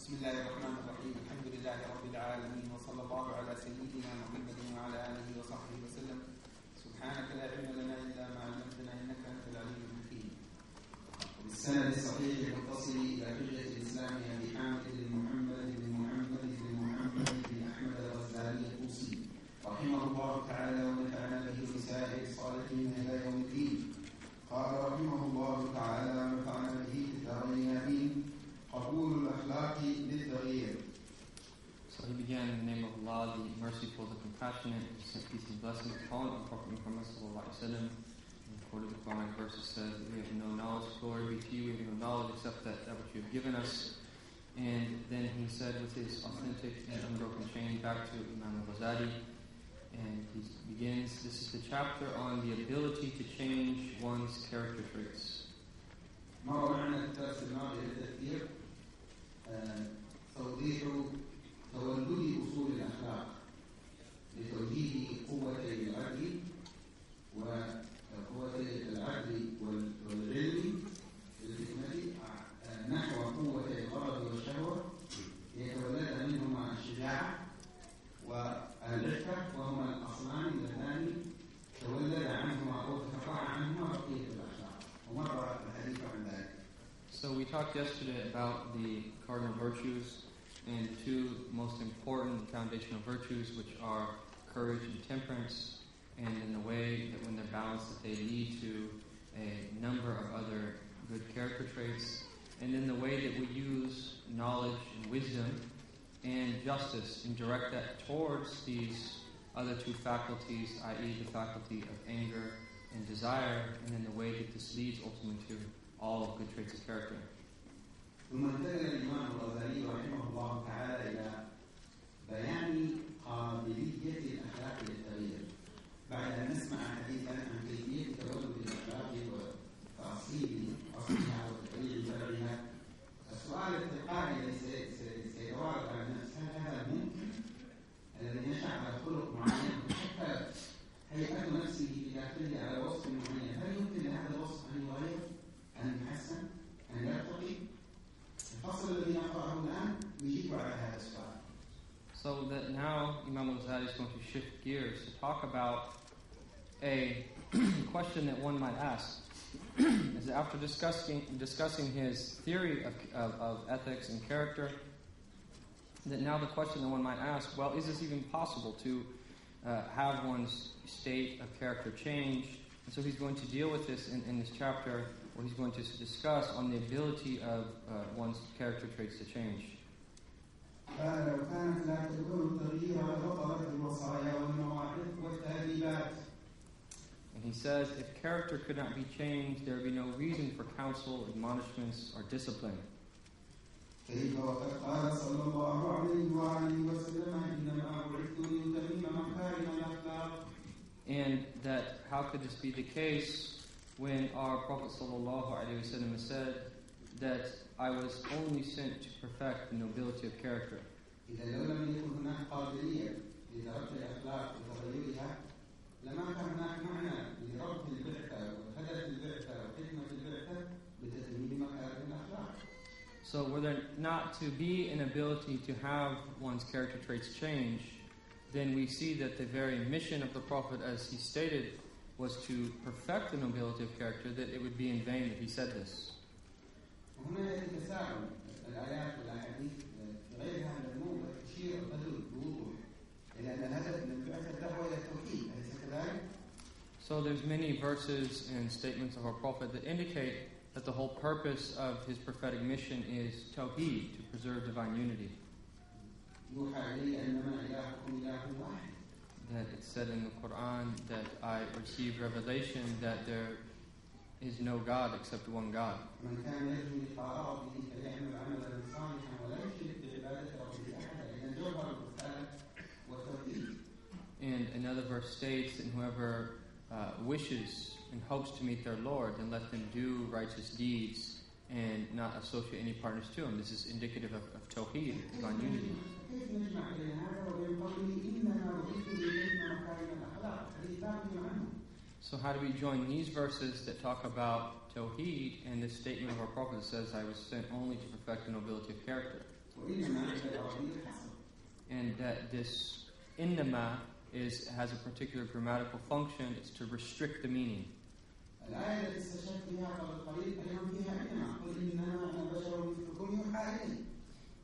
بسم الله الرحمن الرحيم. الحمد لله رب العالمين، وصلى الله على سيدنا محمد وعلى آله وصحبه وسلم. سبحانك لا علم لنا إلا ما علمتنا إنك أنت العليم الحكيم. وبالسند الصحيح المتصل إلى حجة الإسلام أبي حامد بن محمد بن محمد بن محمد بن أحمد الغزالي الطوسي رحمه الله تعالى ونفعنا به وسائر الصالحين إلى يوم الدين. قال رحمه الله تعالى ونفعنا به في الدارين آمين. قبول الأخلاق للتغيير. So he began in the name of Allah, the merciful, the compassionate, who sent peace and blessings upon our Prophet Muhammad sallallahu alaihi wasallam. And quoted the Quranic verses says that we have no knowledge, glory be to you, we have no knowledge except that which you have given us. And then he said with his authentic and unbroken chain back to Imam al-Ghazali, and he begins, this is the chapter on the ability to change one's character traits. مر معنا في الدرس الماضي للتذكير توضيح تولد أصول الأخلاق لتوجيه قوتي العدل وقوتي العدل والعلم للحكمة نحو قوتي الغرض والشهوة يتولد منهما الشجاعة والعفة، وهما الأصلان اللذان تولد عنهما أو تفرع عنهما بقية الأخلاق. ومر الحديث عن ذلك. So we talked yesterday about the cardinal virtues and two most important foundational virtues, which are courage and temperance, and in the way that when they're balanced, that they lead to a number of other good character traits, and in the way that we use knowledge and wisdom and justice and direct that towards these other two faculties, i.e. the faculty of anger and desire, and in the way that this leads ultimately to all good traits of character. ثم انتقل الإمام الغزالي رحمه الله تعالى إلى بيان قابلية الأخلاق للتغيير بعد أن نسمع حديثا عن كيفية تولد الأخلاق وتأصيل أصلها وتغيير فرعها. السؤال التلقائي الذي سيتوارد على النفس: هل هذا ممكن؟ الذي يشأ على خلق معين حتى هيئة نفسه في داخله على وصف معين، هل يمكن لهذا الوصف أن يغير؟ أن يحسن؟ أن يرتقي؟ الفصل الذي نقرأه الآن يجيب على هذا السؤال. So that now Imam al-Ghazali is going to shift gears to talk about a question that one might ask. Is that after discussing his theory of ethics and character, that now the question that one might ask, well, is this even possible to have one's state of character change? And so he's going to deal with this in this chapter, where he's going to discuss on the ability of one's character traits to change. And he says, if character could not be changed, there would be no reason for counsel, admonishments, or discipline. And that how could this be the case when our Prophet ﷺ said that I was only sent to perfect the nobility of character? So were there not to be an ability to have one's character traits change, then we see that the very mission of the Prophet, as he stated, was to perfect the nobility of character, that it would be in vain that he said this. So there's many verses and statements of our Prophet that indicate that the whole purpose of his prophetic mission is tawheed, to preserve divine unity. That it's said in the Quran that I received revelation that there is no God except one God. And another verse states that whoever wishes and hopes to meet their Lord, then let them do righteous deeds and not associate any partners to him. This is indicative of tawheed, divine unity. So how do we join these verses that talk about tawheed and this statement of our Prophet that says, I was sent only to perfect the nobility of character? And that this إنما has a particular grammatical function. It's to restrict the meaning.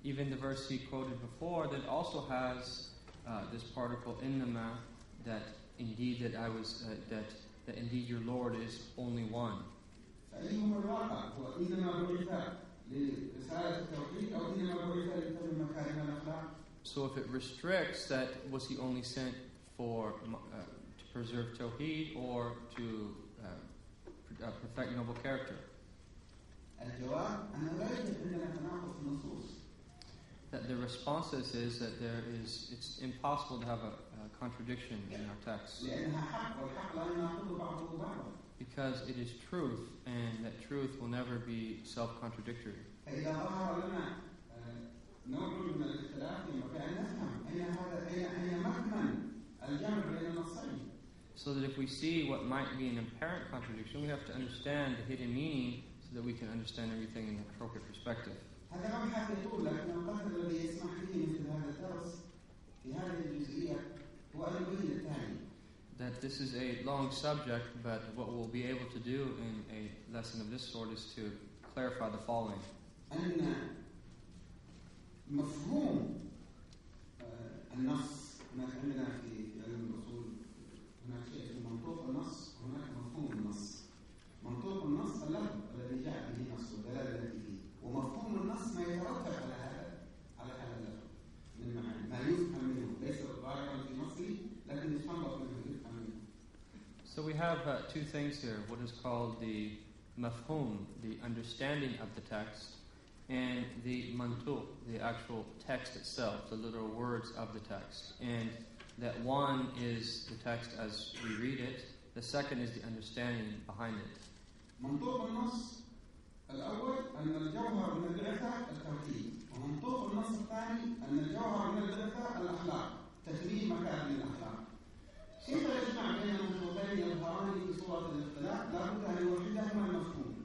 Even the verse he quoted before that also has this particle إنما, that indeed that indeed your Lord is only one. So if it restricts that, was he only sent for to preserve Tawheed or to perfect noble character? That the response is that it's impossible to have a contradiction in our text. Because it is truth, and that truth will never be self-contradictory. So that if we see what might be an apparent contradiction, we have to understand the hidden meaning so that we can understand everything in the appropriate perspective. That this is a long subject, but what we'll be able to do in a lesson of this sort is to clarify the following. مفهوم النص هناك عندنا في علم الأصول هناك شيء اسمه منطوق النص وهناك مفهوم النص. منطوق النص اللفظ الذي جاء به النص والدلالة التي فيه، ومفهوم النص ما يترتب على هذا اللفظ من معنى ما يفهم منه، ليس ظاهرا في نصه لكن يستنبط منه يفهم منه. So we have two things here: what is called the mafhum, the understanding of the text, and the mantuq, the actual text itself, the literal words of the text. And that one is the text as we read it, the second is the understanding behind it. منطوق النص الأول أن الجوهر من البعثة التوحيد، ومنطوق النص الثاني أن الجوهر من البعثة الأخلاق، تكريم مكارم الأخلاق. كيف يجمع بين منطوقين يظهران في صورة الاختلاف؟ لا بد أن يوحدهما المفهوم.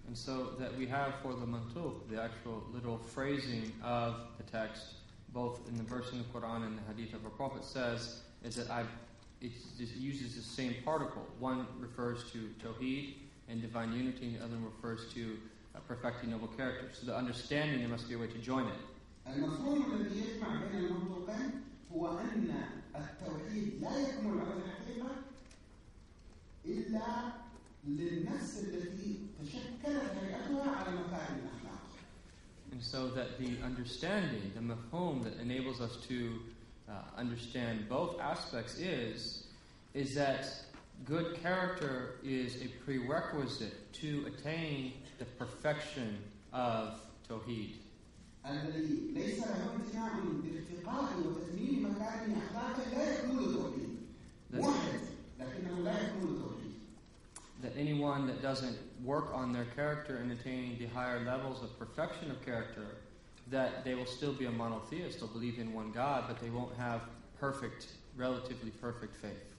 And so that we have for the mantuq, the actual literal phrasing of the text, both in the verse in the Quran and the hadith of our Prophet says, is that it uses the same particle. One refers to Tawheed and divine unity, and the other refers to perfecting noble character. So the understanding, there must be a way to join it. المفهوم الذي يجمع بين المنطوقين هو أن التوحيد لا يكمل على الحقيقة إلا للنفس التي تشكلت هيئتها على مكارم الأخلاق. And so that the understanding, the mafhum that enables us to understand both aspects is that good character is a prerequisite to attain the perfection of Tawheed. الذي ليس له امتناع بارتقاء وتتميم مكارم أخلاقه لا يكمل توحيد. واحد لكنه لا يكمل توحيد. That anyone that doesn't work on their character and attaining the higher levels of perfection of character, that they will still be a monotheist, they'll believe in one God, but they won't have perfect, relatively perfect faith.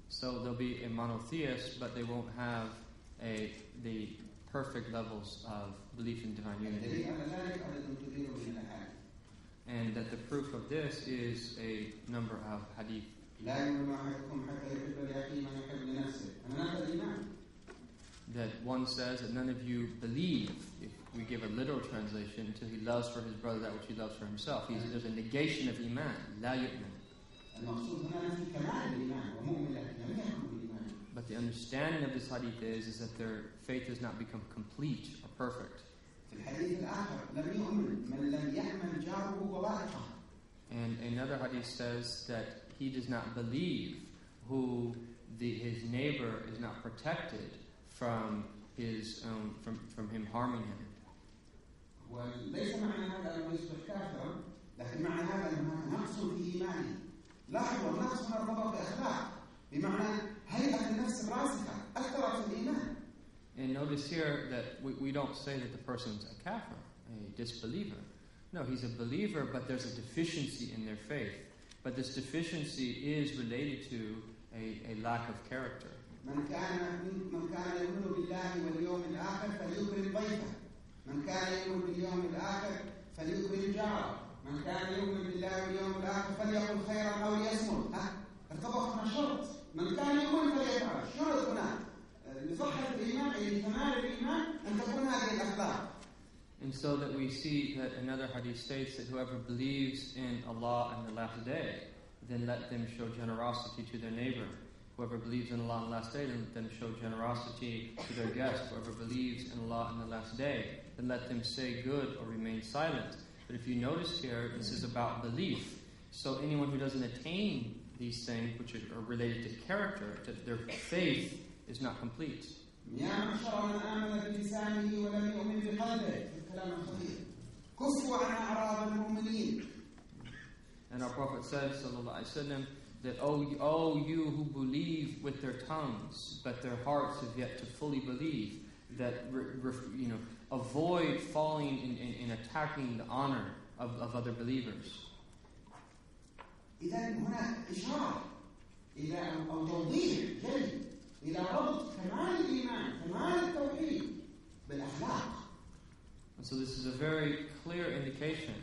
So they'll be a monotheist, but they won't have the perfect levels of belief in divine unity. And that the proof of this is a number of hadith. That one says that none of you believe, if we give a literal translation, until he loves for his brother that which he loves for himself. There's a negation of iman, la yu'min. But the understanding of this hadith is that their faith has not become complete or perfect. And another hadith says that he does not believe who his neighbor is not protected from from him harming him. وليس معنى هذا أنه يصبح كافرا، لكن معنى هذا أنه نقص في إيمانه. لاحظوا النقص هنا ارتبط بأخلاق، بمعنى هيئة النفس الراسخة أثرت في الإيمان. And notice here that we don't say that the person's a kafir, a disbeliever. No, he's a believer, but there's a deficiency in their faith. But this deficiency is related to a lack of character. من كان يؤمن بالله واليوم الآخر فليكرم ضيفه. من كان يؤمن باليوم الآخر فليكرم جاره، من كان يؤمن بالله واليوم الآخر فليقل خيرا أو ليصمت. ارتبط مع شرط، من كان يؤمن فليفعل. شرط هنا لصحة الإيمان أي لكمال الإيمان أن تكون هذه الأخلاق. And so that we see that another hadith states that whoever believes in Allah and the last day, then let them show generosity to their neighbor. Whoever believes in Allah and the last day, then let them show generosity to their guest. Whoever believes in Allah and the last day, then let them say good or remain silent. But if you notice here, this is about belief. So anyone who doesn't attain these things, which are related to character, that their faith is not complete. يا معشر من آمن بلسانه ولم يؤمن بقلبه. الكلام الخطير. كفوا عن أعراض المؤمنين. And our Prophet said, sallallahu alaihi wasallam, that oh you who believe with their tongues, but their hearts have yet to fully believe, that avoid falling in attacking the honor of other believers. إذا هناك إشارة إلى أو توضيح جلي إلى ربط كمال الإيمان كمال التوحيد بالأخلاق. And so this is a very clear indication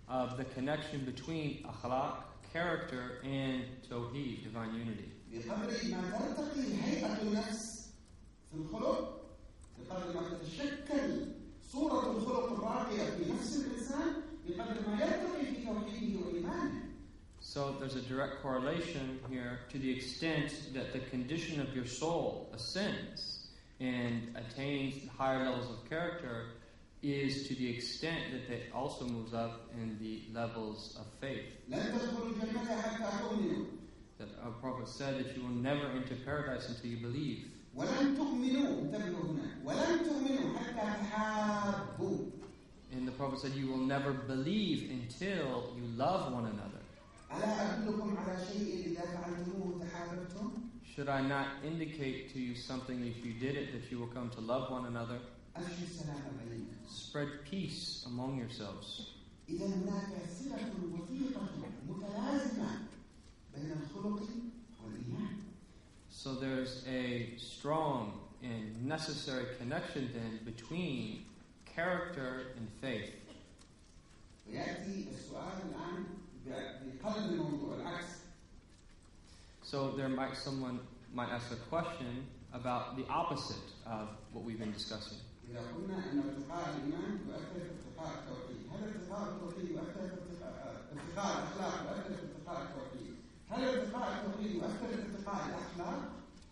of the connection between akhlaq, character, and tawheed, divine unity. بقدر ما ترتقي هيئة النفس في الخلق، بقدر ما تتشكل صورة الخلق الراقية في نفس الإنسان، بقدر ما يرتقي في توحيده وإيمانه. So there's a direct correlation here to the extent that the condition of your soul ascends and attains higher levels of character is to the extent that it also moves up in the levels of faith. That our Prophet said that you will never enter paradise until you believe. And the Prophet said you will never believe until you love one another. Should I not indicate to you something if you did it that you will come to love one another? Spread peace among yourselves. So there's a strong and necessary connection then between character and faith. So someone might ask a question about the opposite of what we've been discussing.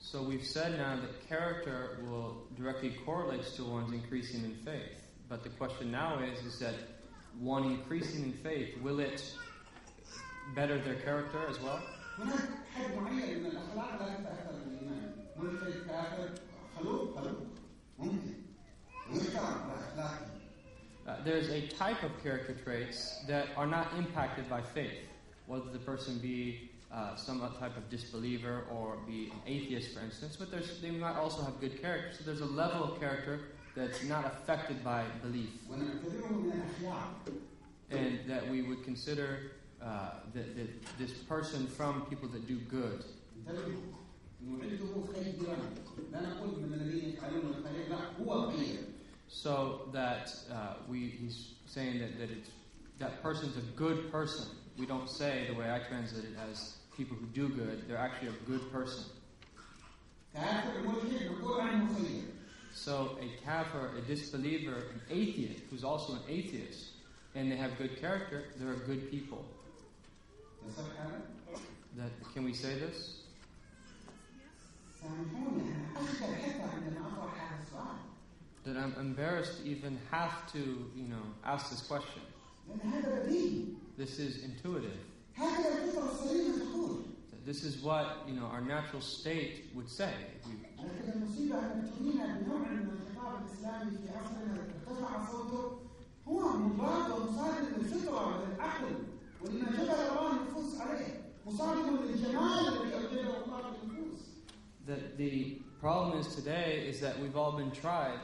So we've said now that character will directly correlate to one's increasing in faith. But the question now is that one increasing in faith, will it better their character as well? There's a type of character traits that are not impacted by faith, whether the person be some type of disbeliever or be an atheist, for instance, but they might also have good character. So there's a level of character that's not affected by belief. And that we would consider this person from people that do good. So that he's saying that person's a good person. We don't say, the way I translate it, as people who do good. They're actually a good person. So a kafir, a disbeliever, an atheist, who's also an atheist, and they have good character, they're good people. Can we say this? That I'm embarrassed to even have to, ask this question. This is intuitive. This is what, our natural state would say. That the problem is today is that we've all been tried,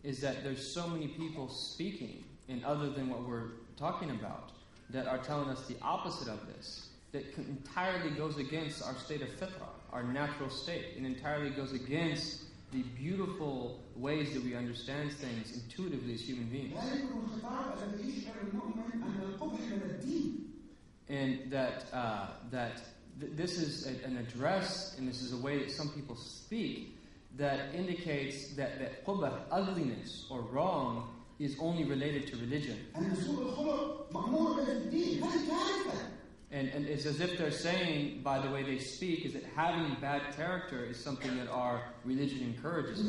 is that there's so many people speaking, and other than what we're talking about, that are telling us the opposite of this, that entirely goes against our state of fitrah, our natural state, and entirely goes against the beautiful ways that we understand things intuitively as human beings. And that this is an address, and this is a way that some people speak that indicates that qubh, ugliness or wrong, is only related to religion. And it's as if they're saying, by the way they speak, is that having bad character is something that our religion encourages.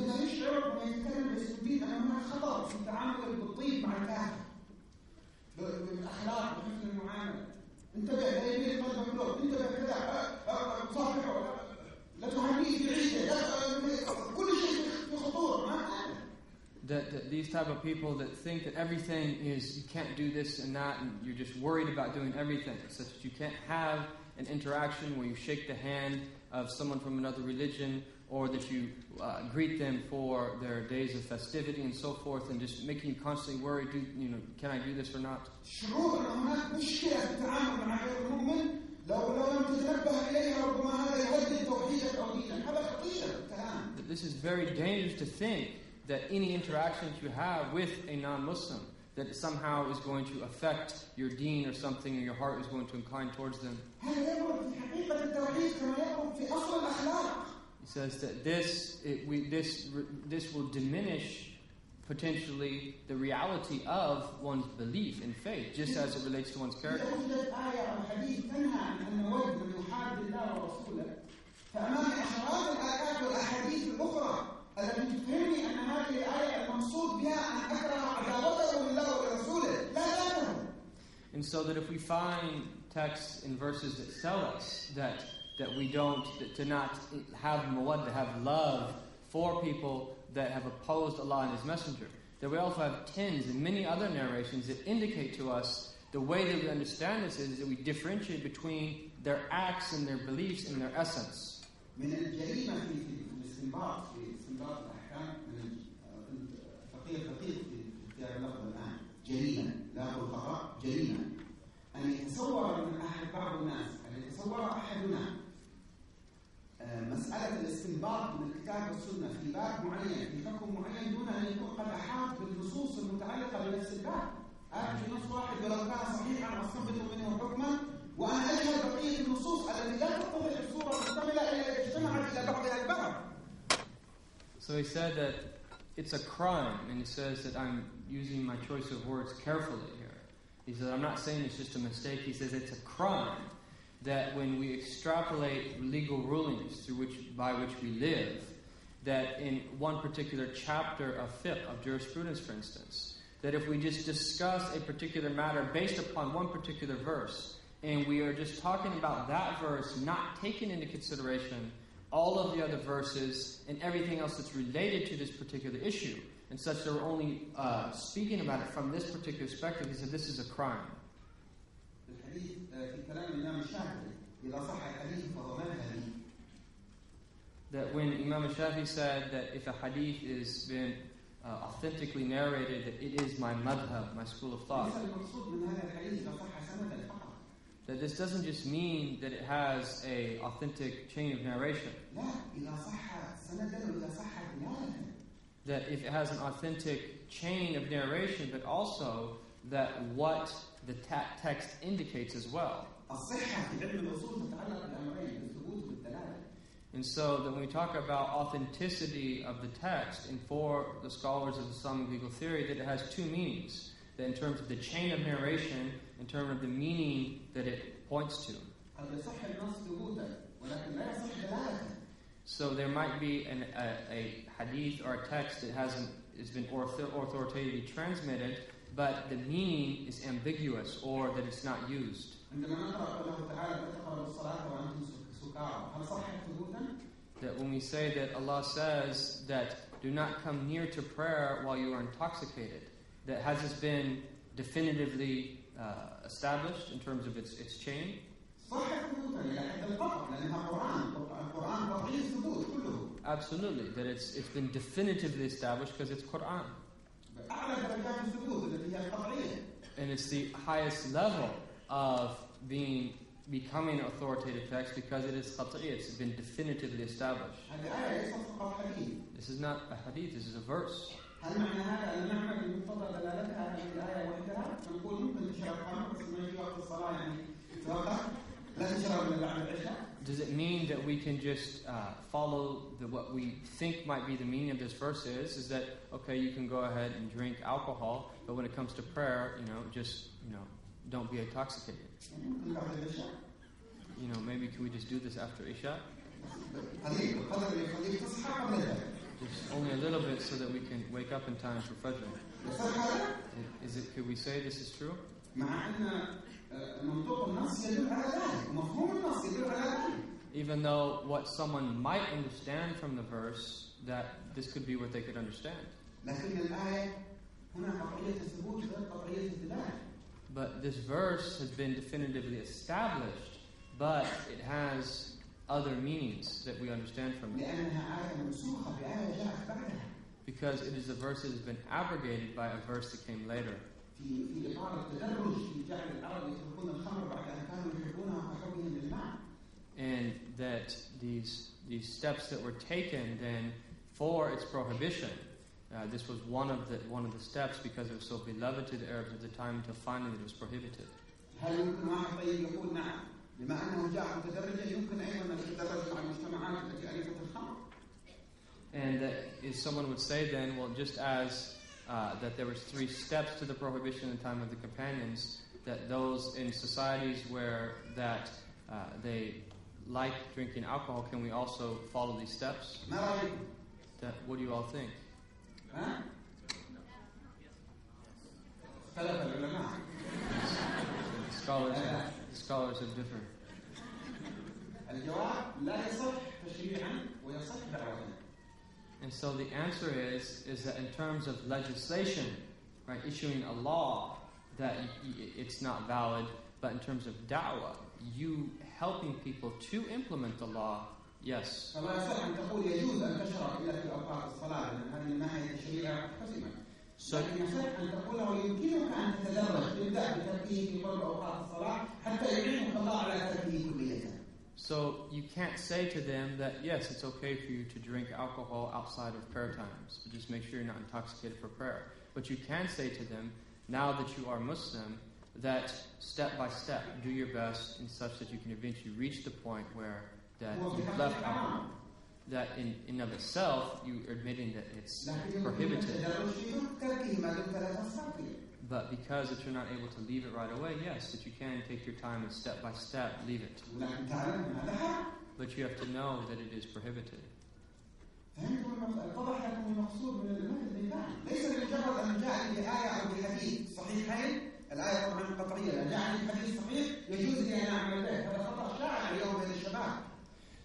That these type of people that think that everything is, you can't do this and that, and you're just worried about doing everything, such that you can't have an interaction where you shake the hand of someone from another religion, or that you greet them for their days of festivity and so forth, and just making you constantly worried, can I do this or not? This is very dangerous to think that any interaction that you have with a non-Muslim, that it somehow is going to affect your deen or something, or your heart is going to incline towards them. He says that this will diminish potentially the reality of one's belief in faith, just as it relates to one's character. And so that if we find texts and verses that tell us that we don't, to not have mawaddah, to have love for people that have opposed Allah and His Messenger, that we also have tens and many other narrations that indicate to us the way that we understand this is that we differentiate between their acts and their beliefs and their essence. من الجريمة في الاستنباط الأحكام من الفقيه في اختيار اللفظ الآن جريمة لا أقول خطأ جريمة أن يتصور من بعض الناس أن يتصور أحدنا مسألة الاستنباط من الكتاب والسنة في باب معين في حكم معين دون أن يكون قد أحاط بالنصوص المتعلقة بنفس الباب. في نص واحد ولو كان صحيحا أستنبط منه حكما وأنا أجهل بقية النصوص التي لا تتضح الصورة المكتملة إلا إذا اجتمعت إلى بعضها البعض. So he said that it's a crime, and he says that I'm using my choice of words carefully here. He says I'm not saying it's just a mistake. He says it's a crime that when we extrapolate legal rulings by which we live, that in one particular chapter of fiqh, of jurisprudence for instance, that if we just discuss a particular matter based upon one particular verse, and we are just talking about that verse, not taking into consideration all of the other verses and everything else that's related to this particular issue, and such that we're only speaking about it from this particular perspective, he said this is a crime. That when Imam Shafi said that if a hadith is been authentically narrated, that it is my madhab, my school of thought. That this doesn't just mean that it has an authentic chain of narration. That if it has an authentic chain of narration, but also that what the text indicates as well. And so that when we talk about authenticity of the text, and for the scholars of Islamic legal theory, that it has two meanings. That in terms of the chain of narration, in terms of the meaning that it points to. So there might be a hadith or a text that has been authoritatively transmitted, but the meaning is ambiguous or that it's not used. That when we say that Allah says that do not come near to prayer while you are intoxicated, that has this been definitively established in terms of its chain? Absolutely, that it's been definitively established because it's Quran. And it's the highest level of being becoming an authoritative text because it is qat'i, it's been definitively established. This is not a hadith, this is a verse. Does it mean that we can just follow what we think might be the meaning of this verse is that, okay, you can go ahead and drink alcohol, but when it comes to prayer, just don't be intoxicated. Maybe can we just do this after Isha? Just only a little bit so that we can wake up in time for Fajr. Could we say this is true? Even though what someone might understand from the verse, that this could be what they could understand. But this verse has been definitively established, but it has other meanings that we understand from it. Because it is a verse that has been abrogated by a verse that came later. And that these steps that were taken then for its prohibition, this was one of the steps because it was so beloved to the Arabs at the time until finally it was prohibited. And someone would say then, well, just as that there was 3 steps to the prohibition in the time of the companions, that those in societies where they like drinking alcohol, can we also follow these steps? What do you all think? Scholars have differed. And so the answer is that in terms of legislation, right, issuing a law, that it's not valid, but in terms of da'wah, you helping people to implement the law, yes. So you can't say to them that, yes, it's okay for you to drink alcohol outside of prayer times, but just make sure you're not intoxicated for prayer. But you can say to them, now that you are Muslim, that step by step, do your best in such that you can eventually reach the point where that you've left alcohol. That in of itself, you are admitting that it's prohibited. But because that you're not able to leave it right away, yes, that you can take your time and step by step leave it. But you have to know that it is prohibited.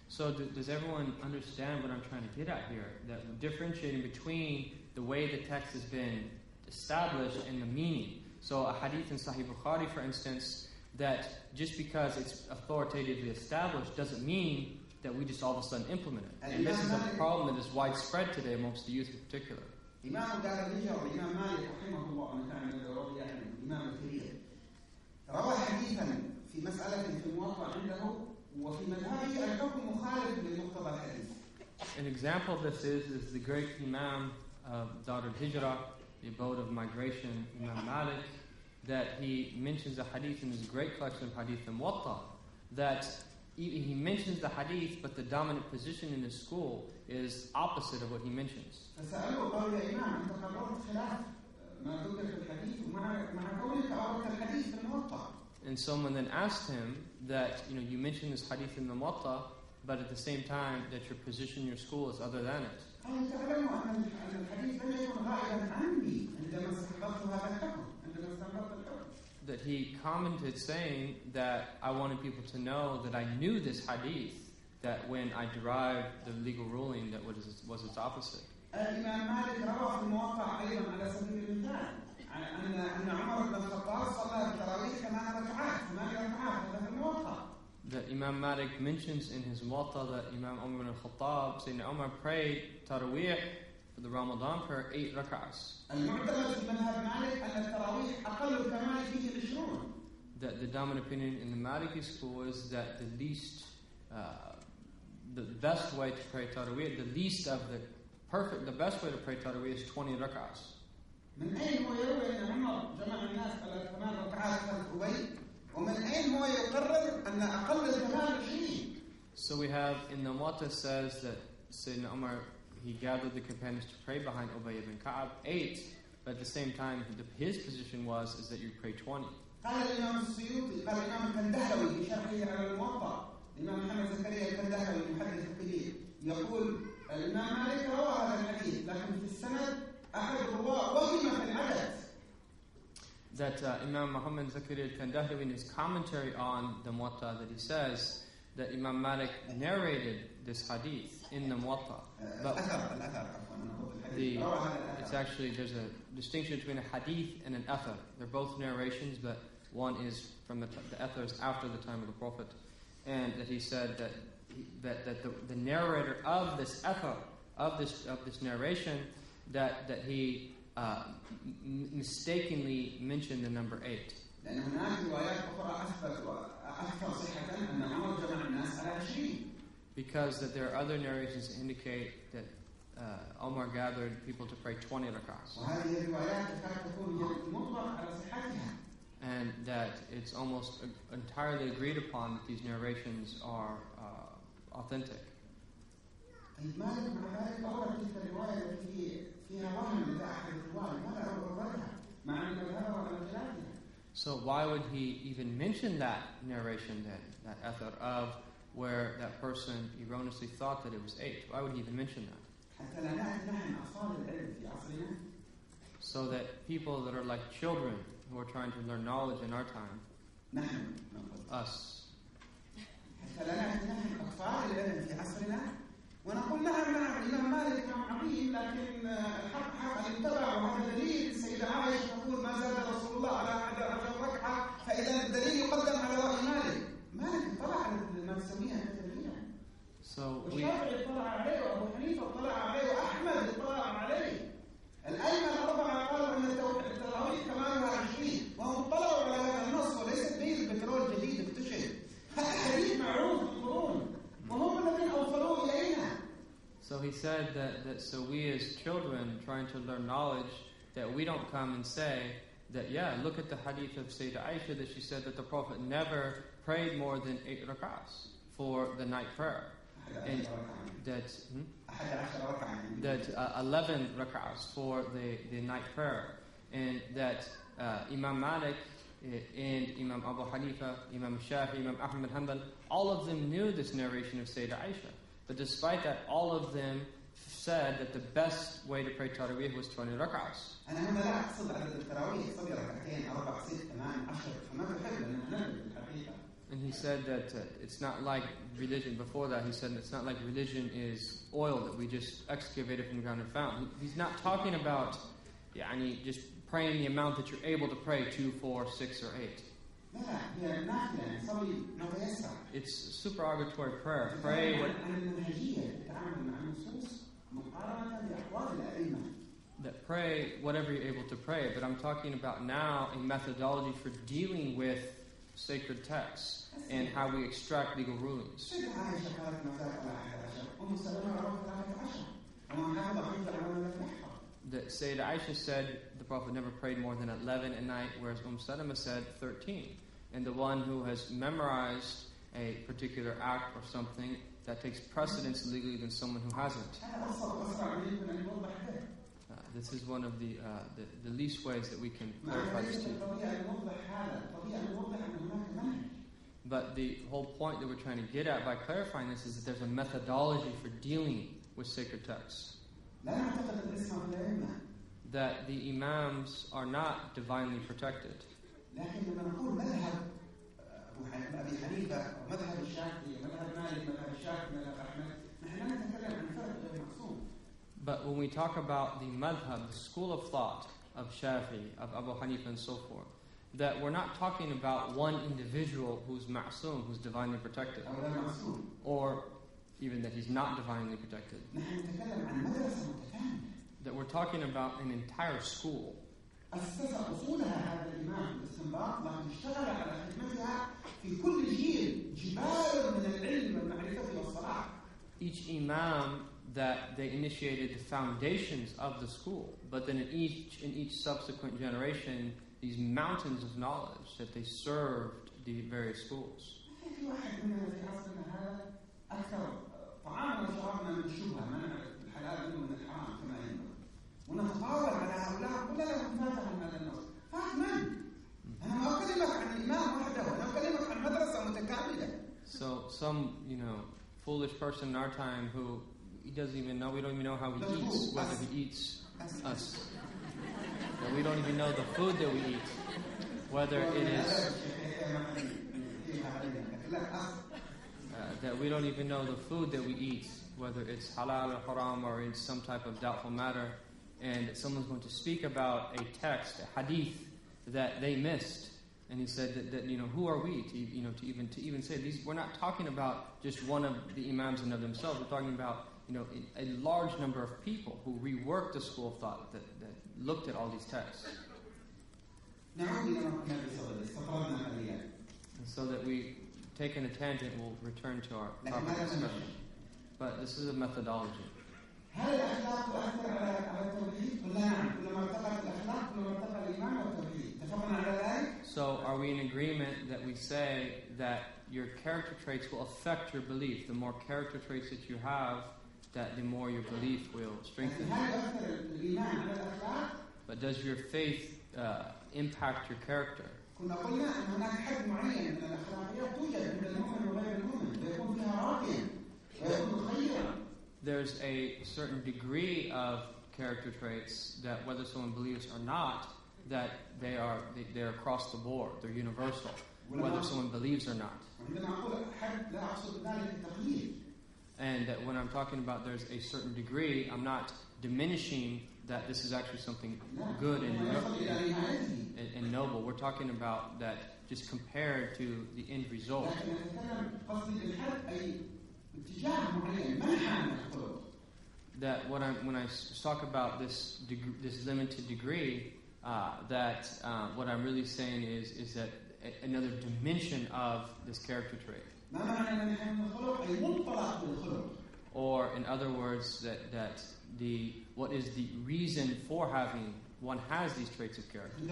So does everyone understand what I'm trying to get at here? That differentiating between the way the text has been established and the meaning. So a hadith in Sahih Bukhari, for instance, that just because it's authoritatively established doesn't mean that we just all of a sudden implement it. And this is a problem that is widespread today amongst the youth in particular. An example of this is the great Imam of Al-Hijra, the abode of migration, Imam Malik, that he mentions a hadith in his great collection of hadith in Muwatta, that he mentions the hadith, but the dominant position in his school is opposite of what he mentions. And someone then asked him that, you mentioned this hadith in the Muwatta, but at the same time that your position in your school is other than it. That he commented saying that I wanted people to know that I knew this hadith, that when I derived the legal ruling that was its opposite. That Imam Malik mentions in his Muwatta that Imam Umar ibn al-Khattab, Sayyidina Umar, prayed Taraweeh for the Ramadan prayer 8 rak'ahs. that the dominant opinion in the Maliki school is that the best way to pray Taraweeh, the best way to pray Taraweeh is 20 rak'ahs. من أين هو يروي أن عمر جمع الناس على 8 ركعات خلف أبي؟ ومن أين هو يقرر أن أقل الكمال 20؟ So we have in the Muwatta says that Sayyidina Umar, he gathered the companions to pray behind Ubay ibn Ka'ab 8, but at the same time his position is that you pray 20. قال الإمام السيوطي، قال الإمام الكندهلوي في شرحه على الموطأ، الإمام محمد زكريا الكندهلوي المحدث الكبير يقول الإمام مالك روى هذا الحديث لكن في السند أحد الرواة وهم في العدد. That Imam Muhammad Zakaria al-Kandahlawi in his commentary on the Muwatta, that he says that Imam Malik narrated this hadith in the Muwatta. But it's actually, there's a distinction between a hadith and an athar. They're both narrations, but one is from the athar is after the time of the Prophet. And that he said that the narrator of this athar, of this narration, that he mistakenly mentioned the number 8. Because that there are other narrations that indicate that Omar gathered people to pray 20 rak'ahs. And that it's almost entirely agreed upon that these narrations are authentic. So why would he even mention that narration then, that athar of where that person erroneously thought that it was 8? Why would he even mention that? So that people that are like children who are trying to learn knowledge in our time, us, ونقول نعم الإمام مالك إمام عظيم لكن الحق حق أن يتبع وهذا دليل. السيدة عائشة تقول ما زاد رسول الله على 11 ركعة فإذا الدليل يقدم على رأي مالك اطلع على ما نسميها دليلا. والشافعي اطلع عليه وأبو حنيفة اطلع عليه وأحمد اطلع عليه. الأئمة الأربعة قالوا أن التراويح كمالها 20 وهم اطلعوا على هذا النص وليس دليل بترول جديد اكتشف. هذا حديث معروف بالقرون وهم الذين أوصلوه إلينا. So he said that so we as children trying to learn knowledge, that we don't come and say that, look at the hadith of Sayyidah Aisha that she said that the Prophet never prayed more than 8 rak'ahs for the night prayer. And that 11 rak'ahs for the night prayer. And that Imam Malik and Imam Abu Hanifa, Imam Shafi, Imam Ahmad Hanbal, all of them knew this narration of Sayyidah Aisha. But despite that, all of them said that the best way to pray Taraweeh was 20 rak'ahs. And he said that it's not like religion. Before that, he said it's not like religion is oil that we just excavated from the ground and found. He's not talking about just praying the amount that you're able to pray, 2, 4, 6, or 8. It's supererogatory prayer. Pray pray whatever you're able to pray. But I'm talking about now a methodology for dealing with sacred texts and how we extract legal rulings. That Sayyidah Aisha said the Prophet never prayed more than 11 at night, whereas Salama said 13. And the one who has memorized a particular act or something, that takes precedence legally than someone who hasn't. This is one of the least ways that we can clarify this to you. But the whole point that we're trying to get at by clarifying this is that there's a methodology for dealing with sacred texts. That the imams are not divinely protected. But when we talk about the madhab, the school of thought of Shafi, of Abu Hanifa and so forth, that we're not talking about one individual who's ma'soom, who's divinely protected, or even that he's not divinely protected. That we're talking about an entire school. أسس أصولها هذا الإمام بالاستنباط، لكن اشتغل على خدمتها في كل جيل جبال من العلم والمعرفة والصلاح. Each imam that they initiated the foundations of the school, but then in each subsequent generation, these mountains of knowledge that they served the various schools. في واحد مننا في عصرنا هذا أكثر طعامنا وشرابنا من الشبهة، ما نعرف الحلال منه من الحرام كما ينبغي، ونتطاول على هؤلاء ولا لهم فاتح من هذا النص. فات من؟ أنا ما أكلمك عن الإمام وحده، أنا أكلمك عن مدرسة متكاملة. So some, foolish person in our time who he doesn't even know, we don't even know how he eats, whether he eats us. That we don't even know the food that we eat, whether it is that we don't even know the food that we eat, whether it's halal or haram or in some type of doubtful matter, and someone's going to speak about a text, a hadith that they missed, and he said that who are we to even say these? We're not talking about just one of the imams and of themselves. We're talking about a large number of people who reworked the school of thought that looked at all these texts. And so that we take in a tangent, we'll return to our topic discussion. But this is a methodology. So are we in agreement that we say that your character traits will affect your belief? The more character traits that you have, that the more your belief will strengthen. But does your faith impact your character? There's a certain degree of character traits that whether someone believes or not, that they're across the board, they're universal, whether someone believes or not. And that when I'm talking about there's a certain degree, I'm not diminishing that this is actually something good and noble. We're talking about that just compared to the end result. That when I talk about this limited degree, what I'm really saying is that another dimension of this character trait. Or in other words, that what is the reason for having one has these traits of character.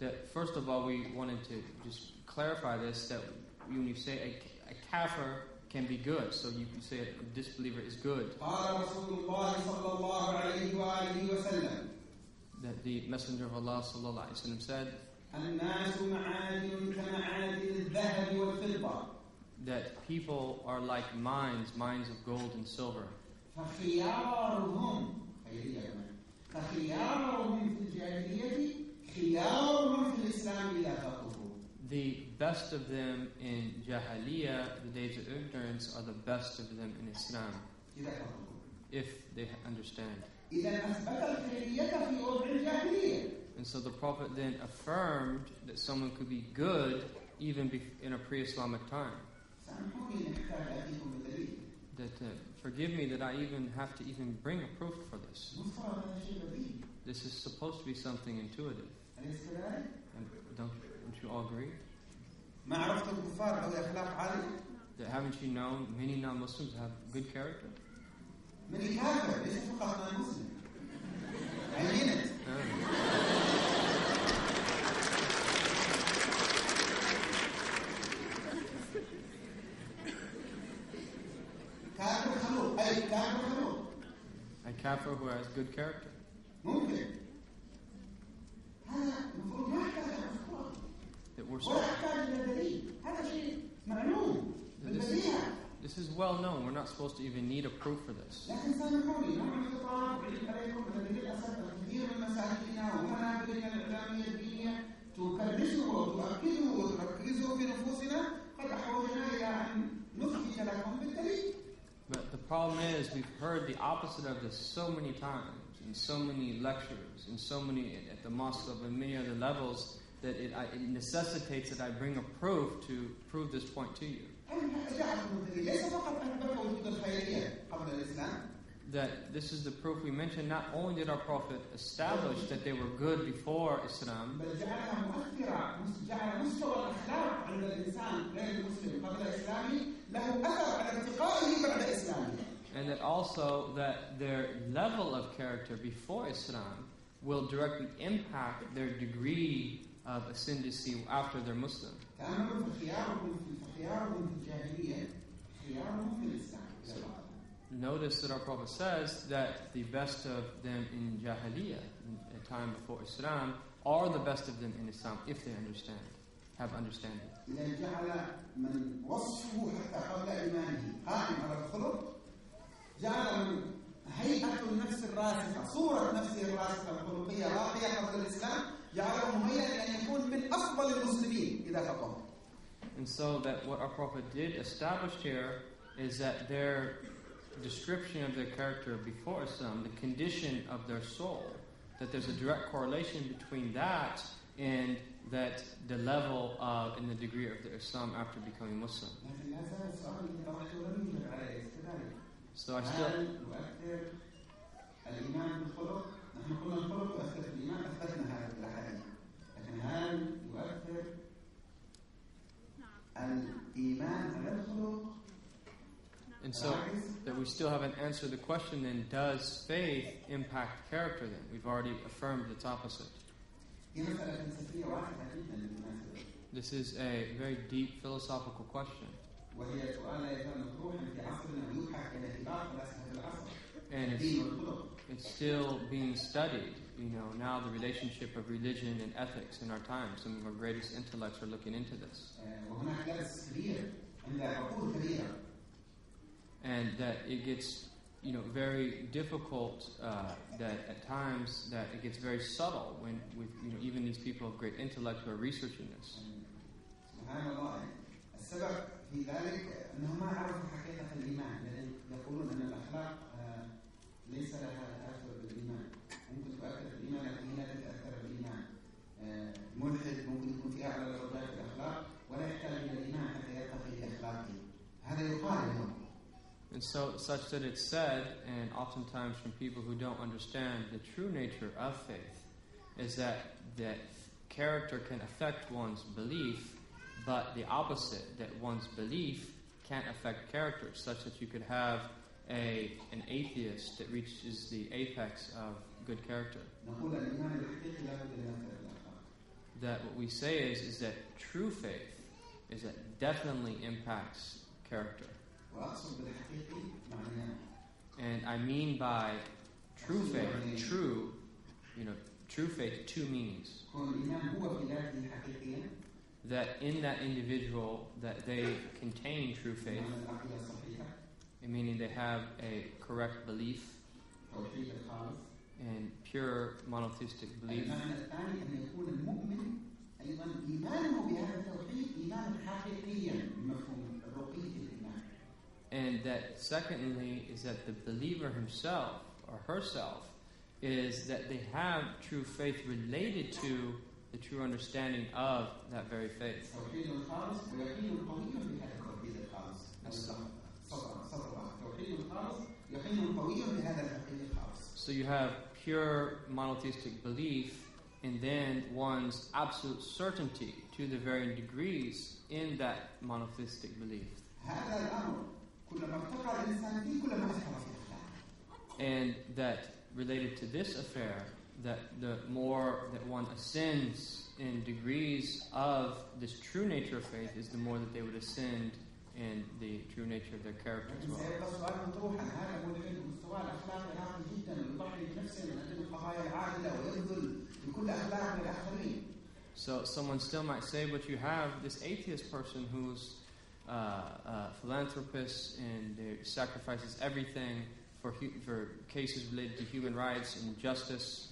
That first of all, we wanted to just clarify this, that when you say a kafir can be good, so you can say a disbeliever is good. That the Messenger of Allah sallallahu alaihi wasallam said that people are like mines of gold and silver. The best of them in Jahiliyyah, the days of ignorance, are the best of them in Islam, if they understand. And so the Prophet then affirmed that someone could be good even in a pre-Islamic time. That forgive me that I even have to even bring a proof for this. This is supposed to be something intuitive. And don't you all agree? That haven't you known many non-Muslims have good character? A kafir who has good character. That we're this is well known. We're not supposed to even need a proof for this. But the problem is we've heard the opposite of this so many times, in so many lectures, in so many at the mosque and many other levels, that it necessitates that I bring a proof to prove this point to you. that this is the proof we mentioned. Not only did our Prophet establish that they were good before Islam, بل جعلها مؤثرة، جعل مستوى الأخلاق عند الإنسان غير المسلم قبل إسلامه له أثر على ارتقائه بعد إسلامه. and that also that their level of character before Islam will directly impact their degree of ascendancy after they're Muslim. كأنهم خيارهم في الجاهلية خيارهم في الإسلام. Notice that our Prophet says that the best of them in Jahiliyyah, in a time before Islam, are the best of them in Islam if they have understanding. إذا جعل من وصفه حتى قبل إيمانه قائم على الخلق، جعل من هيئة النفس الراسخة، صورة نفسه الراسخة الخلقية راقية قبل الإسلام، جعله مميزا لأن يكون من أفضل المسلمين إذا فقه. And so that what our Prophet did establish here is that their description of their character before Islam, the condition of their soul, that there's a direct correlation between that and that the level of and the degree of their Islam after becoming Muslim. So I still and so that we still haven't answered the question then, does faith impact character then? We've already affirmed its opposite. This is a very deep philosophical question. And it's still being studied. You know, now the relationship of religion and ethics in our time. Some of our greatest intellects are looking into this. And that it gets, you know, very difficult. That at times that it gets very subtle when, with you know, even these people of great intellect who are researching this. ليس لها تأثر بالإيمان، ممكن تؤثر في الإيمان لكن هي لا تتأثر بالإيمان. ملحد ممكن يكون في أعلى درجات الأخلاق ولا يحتاج إلى الإيمان حتى يرتقي بأخلاقه. هذا يقال اليوم. And so, such that it's said, and oftentimes from people who don't understand the true nature of faith, is that character can affect one's belief, but the opposite, that one's belief can't affect character, such that you could have an atheist that reaches the apex of good character. That what we say is that true faith is that definitely impacts character. And I mean by true faith, true faith, two meanings. That in that individual, that they contain true faith, meaning they have a correct belief and pure monotheistic belief. And that secondly is that the believer himself or herself is that they have true faith related to the true understanding of that very faith. So you have pure monotheistic belief and then one's absolute certainty to the varying degrees in that monotheistic belief. And that related to this affair, that the more that one ascends in degrees of this true nature of faith is the more that they would ascend in the true nature of their character as well. So someone still might say, but you have this atheist person who's a philanthropist and sacrifices everything for cases related to human rights and justice.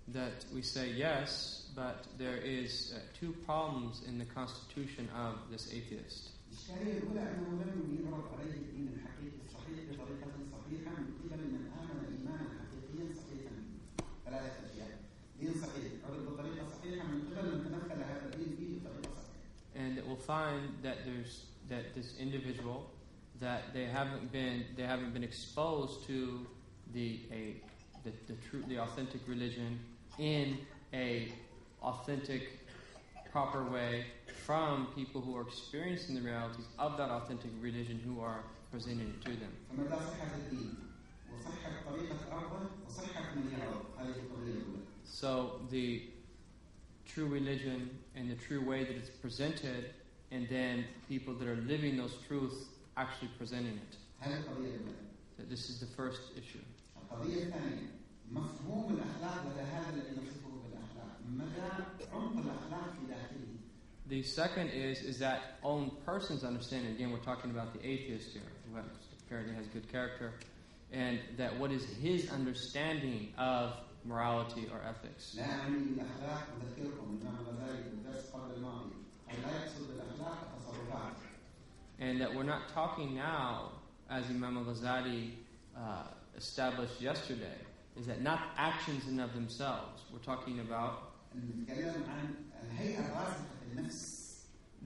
That we say yes, but there is two problems in the constitution of this atheist. find that this individual, that they haven't been exposed to the authentic religion in a authentic, proper way from people who are experiencing the realities of that authentic religion, who are presenting it to them. So the true religion and the true way that it's presented, and then people that are living those truths actually presenting it. That this is the first issue. مفهوم الأخلاق لدى هذا الذي نصفه بالأخلاق مدى عمق الأخلاق في داخله. The second is that own person's understanding. Again, we're talking about the atheist here, who apparently has good character, and that what is his understanding of morality or ethics. لا أعني بالأخلاق أذكركم الإمام الغزالي في الدرس قبل الماضي لا يقصد بالأخلاق التصرفات. And that we're not talking now, as Imam al-Ghazali established yesterday, is that not actions in of themselves. We're talking about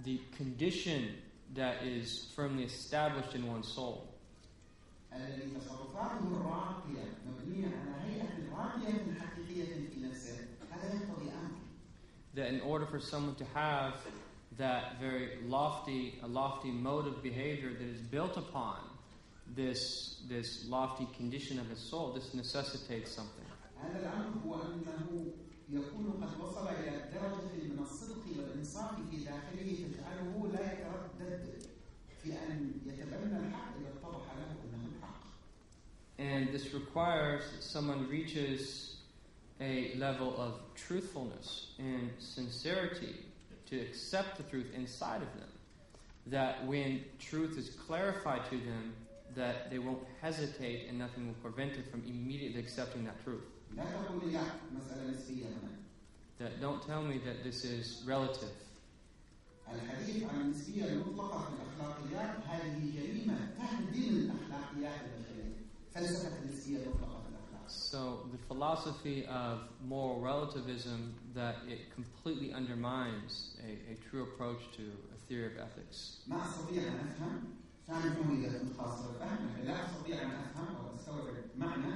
the condition that is firmly established in one's soul. That in order for someone to have that very lofty mode of behavior that is built upon this lofty condition of his soul, this necessitates something. And this requires that someone reaches a level of truthfulness and sincerity to accept the truth inside of them. That when truth is clarified to them, that they won't hesitate and nothing will prevent it from immediately accepting that truth. That don't tell me that this is relative. الحديث عن النسبية المطلقة في الأخلاقيات هذه جريمة تهدم الأخلاقيات البشرية. فلسفة النسبية المطلقة في الأخلاق. So the philosophy of moral relativism, that it completely undermines a true approach to a theory of ethics. ما أستطيع أن أفهم فهم إذا كنت خاصة الفهم، لكن لا أستطيع أن أفهم أو أستوعب معنى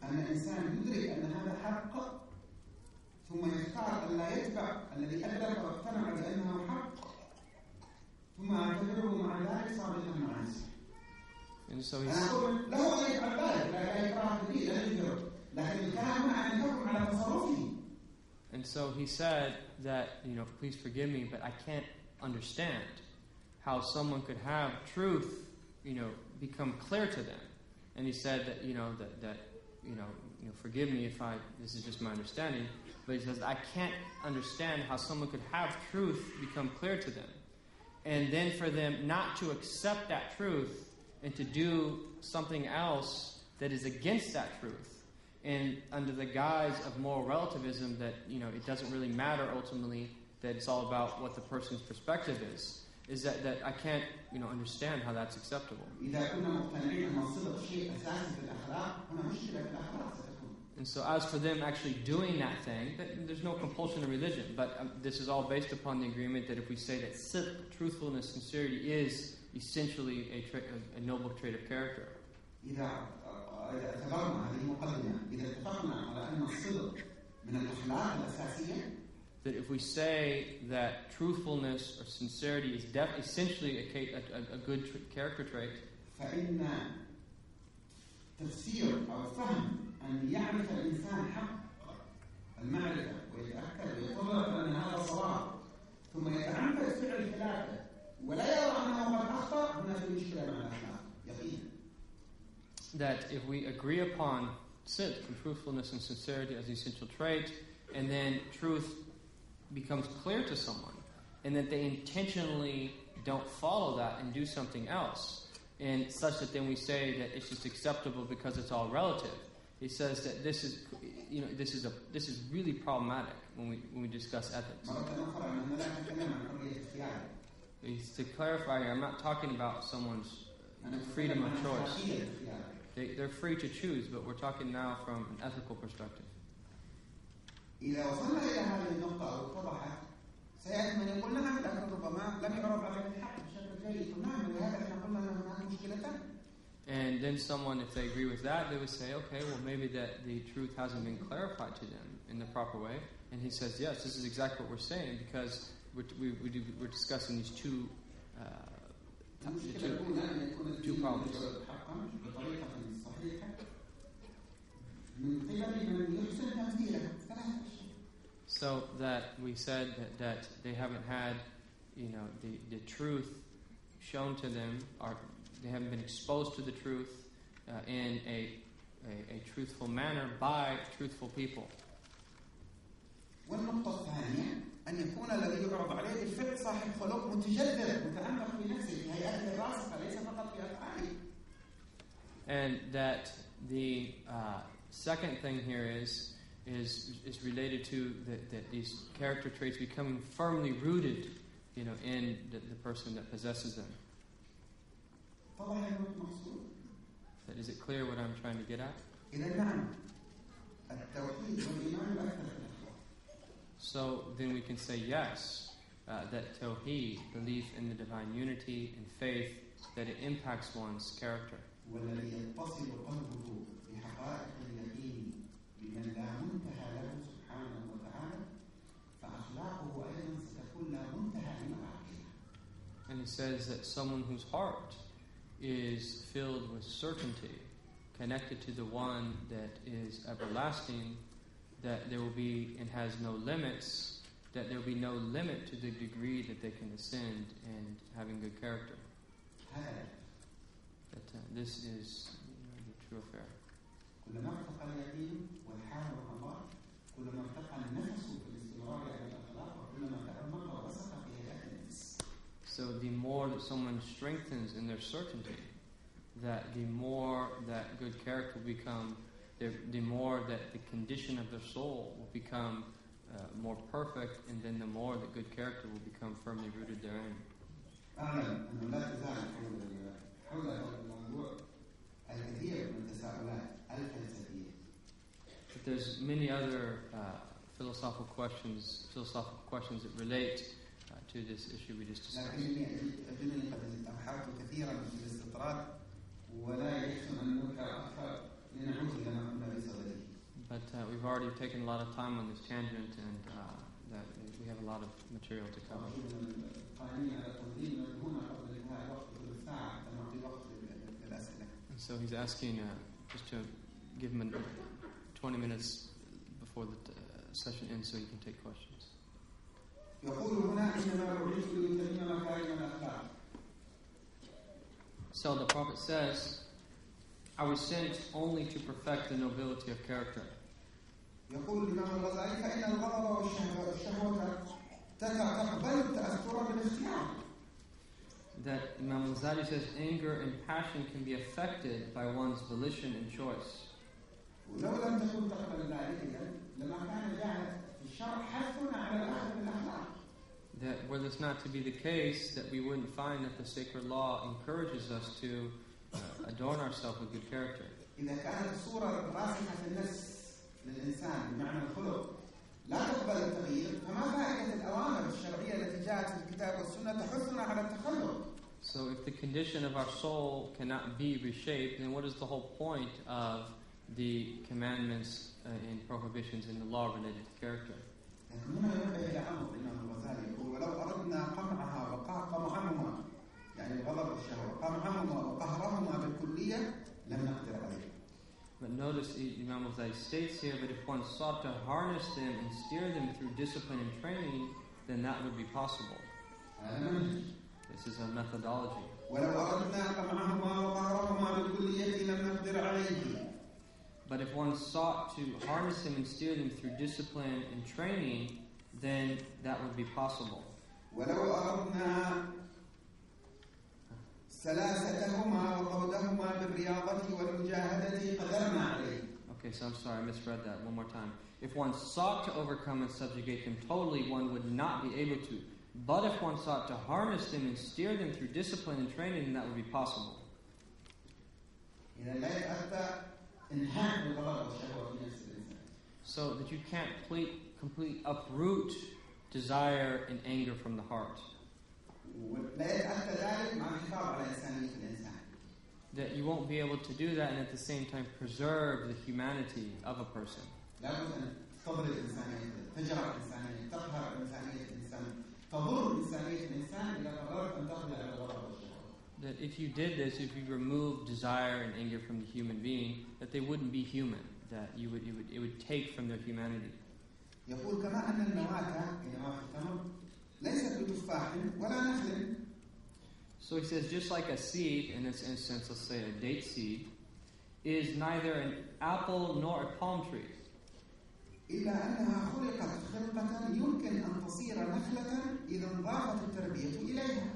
أن إنسان يدرك أن هذا حق ثم يختار أن لا يتبع الذي أدرك واقتنع بأنه حق ثم يعتبره مع ذلك صادقا مع نفسه. And so له أن يفعل ذلك، لا يكره به، لا يجبره، لكن الكلام هنا عن الحكم على تصرفه. And so he said that, please forgive me, but I can't understand how someone could have truth, become clear to them. And he said that, forgive me if this is just my understanding, but he says, I can't understand how someone could have truth become clear to them. And then for them not to accept that truth and to do something else that is against that truth. And under the guise of moral relativism that, it doesn't really matter ultimately, that it's all about what the person's perspective is that I can't, understand how that's acceptable. And so as for them actually doing that thing, there's no compulsion in religion, but this is all based upon the agreement that if we say that truthfulness, sincerity is essentially a noble trait of character. That if we say that truthfulness or sincerity is essentially a good character trait, أن يعرف الإنسان حق المعرفة ويتأكد ويقرر أن هذا صواب ثم يتعمد فعل خلافه ولا يرى أنه قد أخطأ هنا في مشكلة مع الأخلاق يقينا. That if we agree upon sidq and truthfulness and sincerity as the essential trait, and then truth becomes clear to someone, and that they intentionally don't follow that and do something else, and such that then we say that it's just acceptable because it's all relative. He says that this is really problematic when we discuss ethics. To clarify here, I'm not talking about someone's freedom of choice. They're free to choose, but we're talking now from an ethical perspective. إذا وصلنا إلى هذه النقطة أو اتضحت سيأتي من يقول نعم لكن ربما لم يعرض عليه الحق بشكل جيد ونعم لهذا احنا قلنا أن هناك مشكلتان. And then someone, if they agree with that, they would say, okay, well maybe that the truth hasn't been clarified to them in the proper way. And he says, yes, this is exactly what we're saying, because we're discussing these two problems. So that we said that they haven't had, the truth shown to them, or they haven't been exposed to the truth in a truthful manner by truthful people. والنقطة الثانية أن يكون الذي يعرض عليه الفعل صاحب خلق متجذر متأمل في نفسه في هيئته الراسخة ليس فقط في أفعاله. And that the second thing here is related to that these character traits becoming firmly rooted, in the person that possesses them. That is it clear what I'm trying to get at? So then we can say yes, that Tawheed, belief in the divine unity and faith, that it impacts one's character. And he says that someone whose heart is filled with certainty, connected to the one that is everlasting, that there will be and has no limits, that there will be no limit to the degree that they can ascend in having good character. That this is the true affair. So the more that someone strengthens in their certainty, that the more that good character will become, the more that the condition of their soul will become more perfect, and then the more that good character will become firmly rooted therein. But there's many other philosophical questions that relate to this issue we just discussed. But we've already taken a lot of time on this tangent, and that we have a lot of material to cover. And so he's asking just to give him 20 minutes before the session ends so he can take questions. So the Prophet says, I was sent only to perfect the nobility of character. That Imam Ghazali says anger and passion can be affected by one's volition and choice. That were this not to be the case, that we wouldn't find that the sacred law encourages us to adorn ourselves with good character. So if the condition of our soul cannot be reshaped, then what is the whole point of the commandments and prohibitions in the law related to character? But notice Imam Ghazali states here, but if one sought to harness them and steer them through discipline and training, then that would be possible. This is a methodology. But if one sought to harness them and steer them through discipline and training, then that would be possible. Okay, so I'm sorry, I misread that. One more time. If one sought to overcome and subjugate them totally, one would not be able to. But if one sought to harness them and steer them through discipline and training, then that would be possible. So that you can't complete uproot desire and anger from the heart. ولا يتأتى ذلك مع الحفاظ على إنسانية الإنسان. That you won't be able to do that and at the same time preserve the humanity of a person. لابد أن تضرب إنسانية، تجرح إنسانية، تقهر إنسانية الإنسان، تضر إنسانية الإنسان إذا قررت أن تقضي على الغضب والشهوة. That if you did this, if you removed desire and anger from the human being, that they wouldn't be human, that it would take from their humanity. يقول كما أن النواة كنواة التمر ليست بتفاح ولا نخل. So he says, just like a seed, in this instance, let's say a date seed, is neither an apple nor a palm tree. إلا أنها خلقت خلقة يمكن أن تصير نخلة إذا انضافت التربية إليها.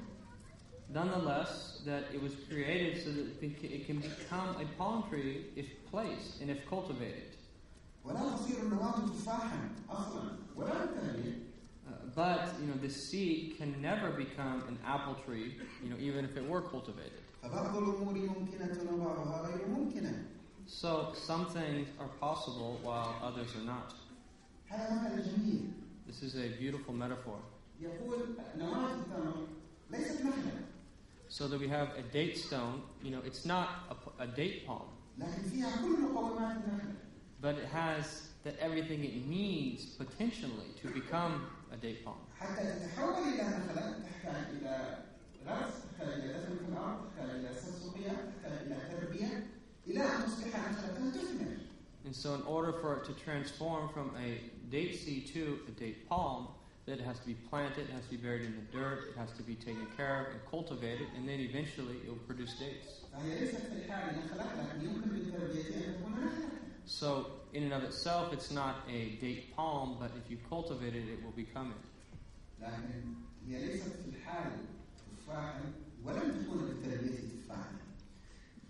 Nonetheless, that it was created so that it can become a palm tree if placed and if cultivated. ولا تصير النواة تفاحا أصلا ولا التربية. But the seed can never become an apple tree, even if it were cultivated. فبعض الأمور ممكنة وبعضها غير ممكنة. So some things are possible while others are not. هذا مثل جميل. This is a beautiful metaphor. يقول نواة التمر ليست نخلة. So that we have a date stone, it's not a date palm. لكن فيها كل مقومات النخلة. But it has everything it needs potentially to become a date palm. حتى تتحول إلى نخلة تحتاج إلى غرس، تحتاج إلى دفن في الأرض، تحتاج إلى سقيا، تحتاج إلى تربية، إلى أن تصبح نخلة تثمر. And so in order for it to transform from a date seed to a date palm, that it has to be planted, it has to be buried in the dirt, it has to be taken care of and cultivated, and then eventually it will produce dates. So in and of itself, it's not a date palm, but if you cultivate it, it will become it.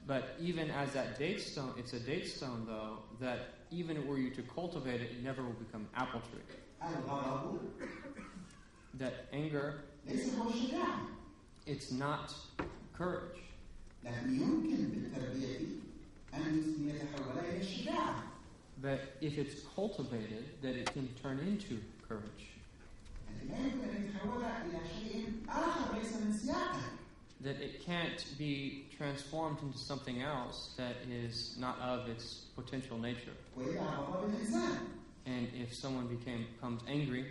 But even as that date stone, it's a date stone though, that even were you to cultivate it, it never will become apple tree. That anger, it's not courage. But if it's cultivated, that it can turn into courage. That it can't be transformed into something else that is not of its potential nature. And if someone becomes angry,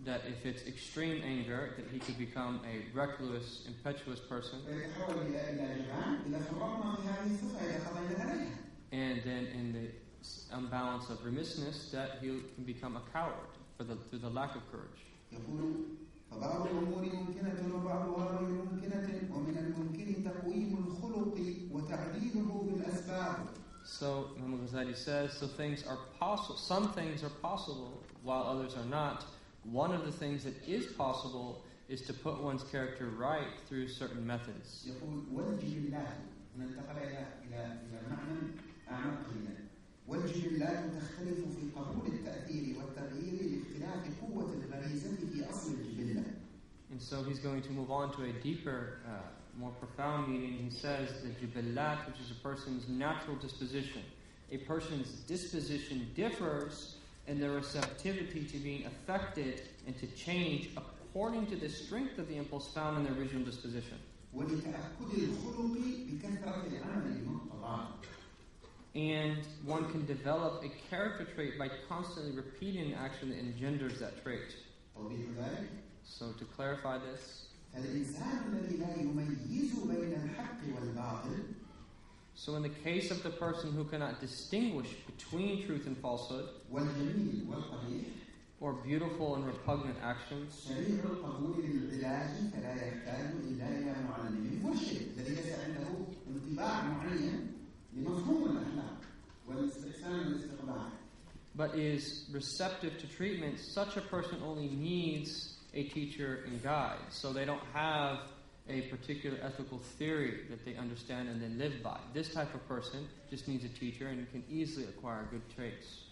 that if it's extreme anger, that he could become a reckless, impetuous person. And then in the imbalance of remissness, that he can become a coward through the lack of courage. فبعض الأمور ممكنة وبعضها غير ممكنة ومن الممكن تقويم الخلق وتعديله بالأسباب. So Imam Ghazali says, some things are possible while others are not. One of the things that is possible is to put one's character right through certain methods. يقول والجبلات ننتقل إلى معنى أعمق جدا. والجبلات تختلف في قبول التأثير والتغيير لاختلاف قوة الغريزة في أصل الجبلة. And so he's going to move on to a deeper, more profound meaning. He says the jibillat, which is a person's natural disposition. A person's disposition differs in their receptivity to being affected and to change according to the strength of the impulse found in their original disposition. And one can develop a character trait by constantly repeating an action that engenders that trait. So to clarify this, so in the case of the person who cannot distinguish between truth and falsehood, or beautiful and repugnant actions, but is receptive to treatment, such a person only needs a teacher and guide. So they don't have a particular ethical theory that they understand and then live by. This type of person just needs a teacher and can easily acquire good traits.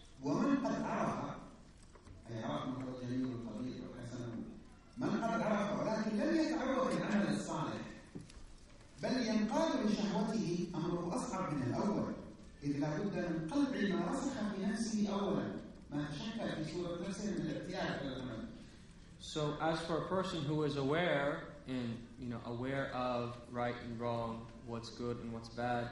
إذ لابد من قلع ما رسخ في نفسه أولا ما تشكل في صورة نفسه من الاعتياد على العمل. So as for a person who is aware and aware of right and wrong, what's good and what's bad,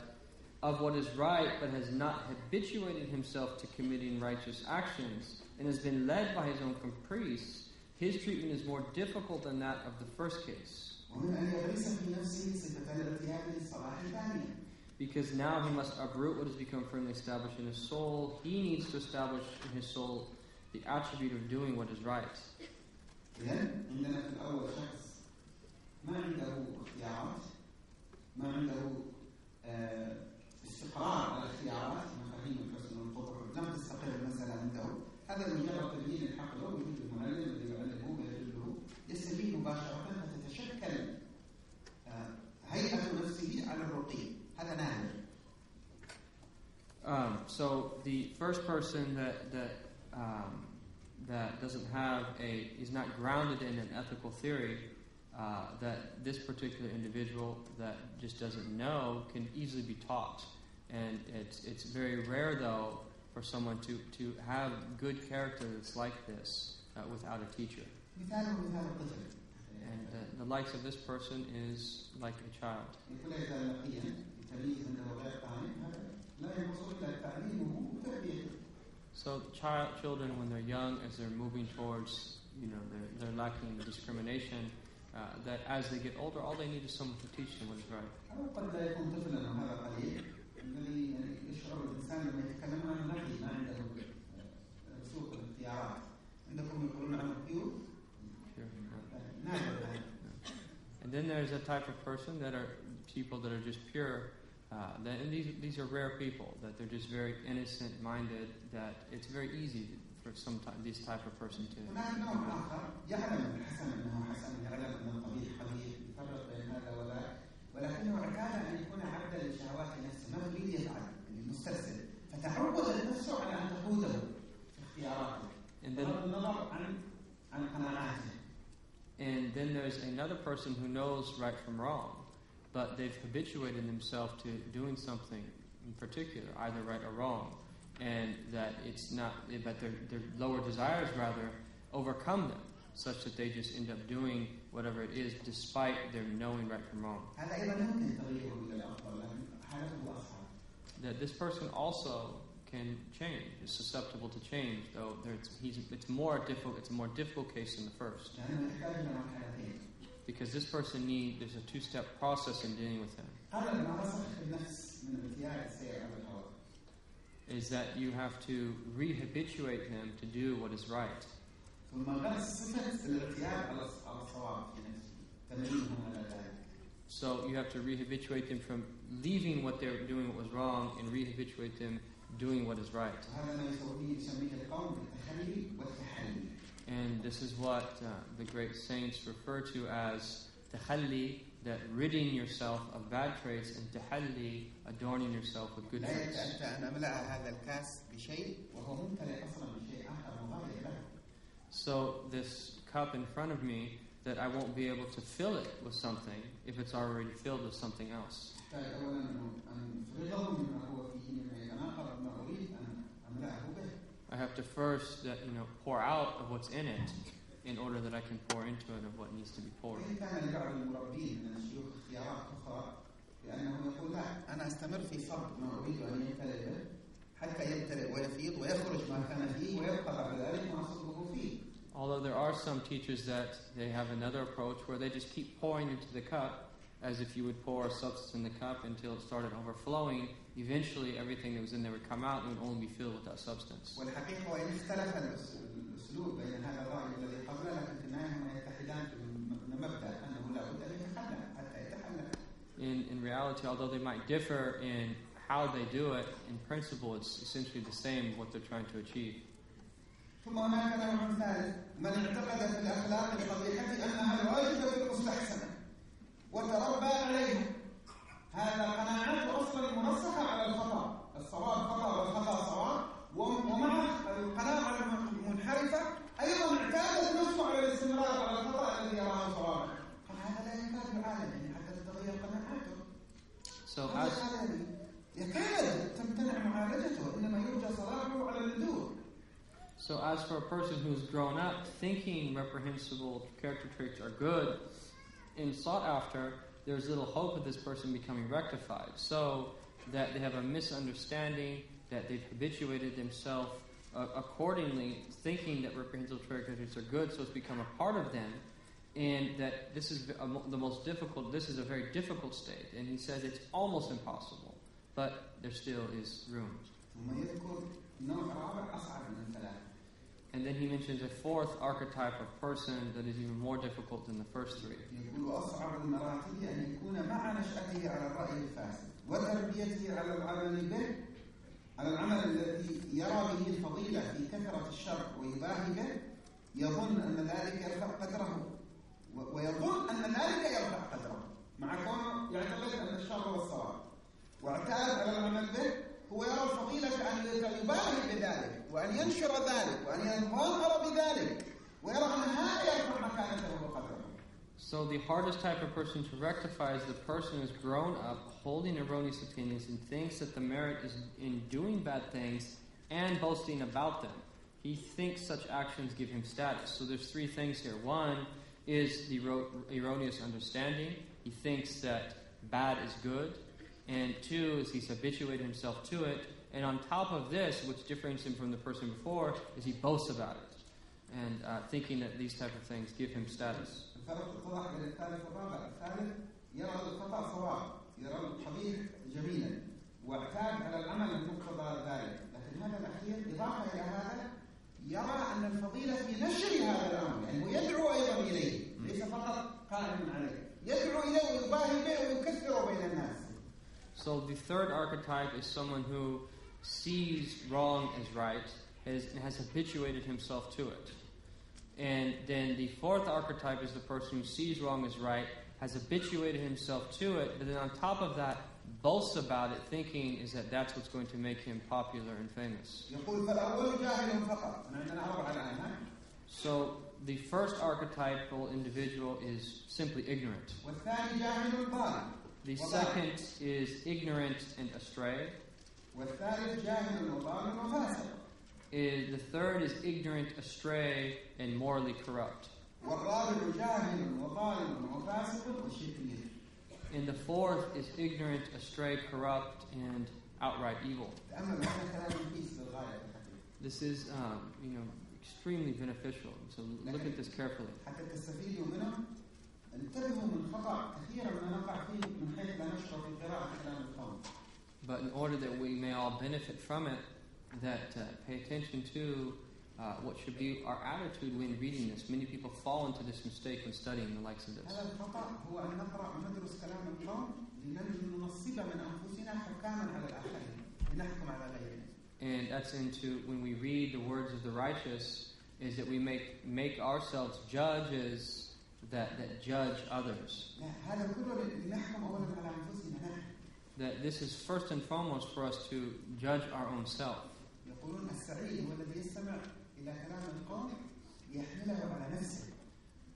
of what is right but has not habituated himself to committing righteous actions and has been led by his own caprice, his treatment is more difficult than that of the first case. Because now he must uproot what has become firmly established in his soul. He needs to establish in his soul the attribute of doing what is right. ما عنده اختيارات، ما عنده استقرار على الاختيارات، مفاهيم الحسن والقبح لم تستقر المسألة عنده. هذا مجرد تبيين الحق له ويجد المعلم الذي يعلمه ويدله يستفيد مباشرة فتتشكل هيئة نفسه على الرقي. هذا نادر. So the first person that doesn't have is not grounded in an ethical theory. That this particular individual that just doesn't know can easily be taught, and it's very rare though for someone to have good character that's like this without a teacher. And the likes of this person is like a child. So children, when they're young, as they're moving towards, they're lacking discrimination. That as they get older, all they need is someone to teach them what is right. And then there's a type of person that are people that are just pure. And these are rare people, that they're just very innocent-minded, that it's very easy for this type of person to. And then there's another person who knows right from wrong, but they've habituated themselves to doing something in particular, either right or wrong. And that it's not, but their lower desires rather overcome them, such that they just end up doing whatever it is, despite their knowing right from wrong. That this person also can change, is susceptible to change, though it's a more difficult case than the first. Because this person there's a two-step process in dealing with him. Is that you have to rehabilitate him to do what is right. So you have to rehabilitate them from leaving what they're doing what was wrong and rehabilitate them doing what is right. And this is what the great saints refer to as takhalli, that ridding yourself of bad traits, and tahalli, adorning yourself with good traits. So this cup in front of me, that I won't be able to fill it with something if it's already filled with something else. I have to first pour out of what's in it in order that I can pour into it of what needs to be poured. Although there are some teachers that they have another approach where they just keep pouring into the cup as if you would pour a substance in the cup until it started overflowing. Eventually everything that was in there would come out and would only be filled with that substance. In reality, although they might differ in how they do it, in principle it's essentially the same what they're trying to achieve. ثم هناك نوع ثالث من اعتقد في الأخلاق القبيحة أنها الواجبة المستحسنة وتربى عليها. هذا قناعات أصلا منصحة على الخطأ، الصواب خطأ والخطأ صواب، ومع القناعة المنحرفة أيضا اعتادت نفسه على الاستمرار على الخطأ الذي يراه صوابا. فهذا لا يكاد العالم حتى تتغير قناعاته. يكاد تمتنع So as for a person who's grown up thinking reprehensible character traits are good and sought after, there's little hope of this person becoming rectified. So that they have a misunderstanding, that they've habituated themselves accordingly, thinking that reprehensible character traits are good, so it's become a part of them, and that this is the most difficult, this is a very difficult state. And he says it's almost impossible, but there still is room. And then he mentions a fourth archetype of person that is even more difficult than the first three. ويظن أن ذلك يرفع قدره مع كونه يعتقد أن الشر هو الصواب واعتاد على العمل به هو يرى الفضيلة أن يباهي بذلك وأن ينشر ذلك وأن يتظاهر بذلك ويرى أن هذا يرفع مكانته وقدره. So the hardest type of person to rectify is the person who's grown up holding erroneous opinions and thinks that the merit is in doing bad things and boasting about them. He thinks such actions give him status. So there's three things here. One is the erroneous understanding. He thinks that bad is good. And two is he's habituated himself to it. And on top of this, which differentiates him from the person before, is he boasts about it. And thinking that these type of things give him status. يرى أن الفضيلة في نشر هذا الأمر يعني يدعو أيضا إليه ليس فقط قائم عليه يدعو إليه ويباهي به ويكثر بين الناس. So the third archetype is someone who sees wrong as right, has habituated himself to it. And then the fourth archetype is the person who sees wrong as right, has habituated himself to it, but then on top of that boasts about it, thinking is that that's what's going to make him popular and famous. So the first archetypal individual is simply ignorant. The second is ignorant and astray. The third is ignorant, astray, and morally corrupt. And the fourth is ignorant, astray, corrupt, and outright evil. This is, extremely beneficial. So look at this carefully. But in order that we may all benefit from it, that pay attention to what should be our attitude when reading this. Many people fall into this mistake when studying the likes of this. And that's into when we read the words of the righteous, is that we make ourselves judges that judge others. That this is first and foremost for us to judge our own self.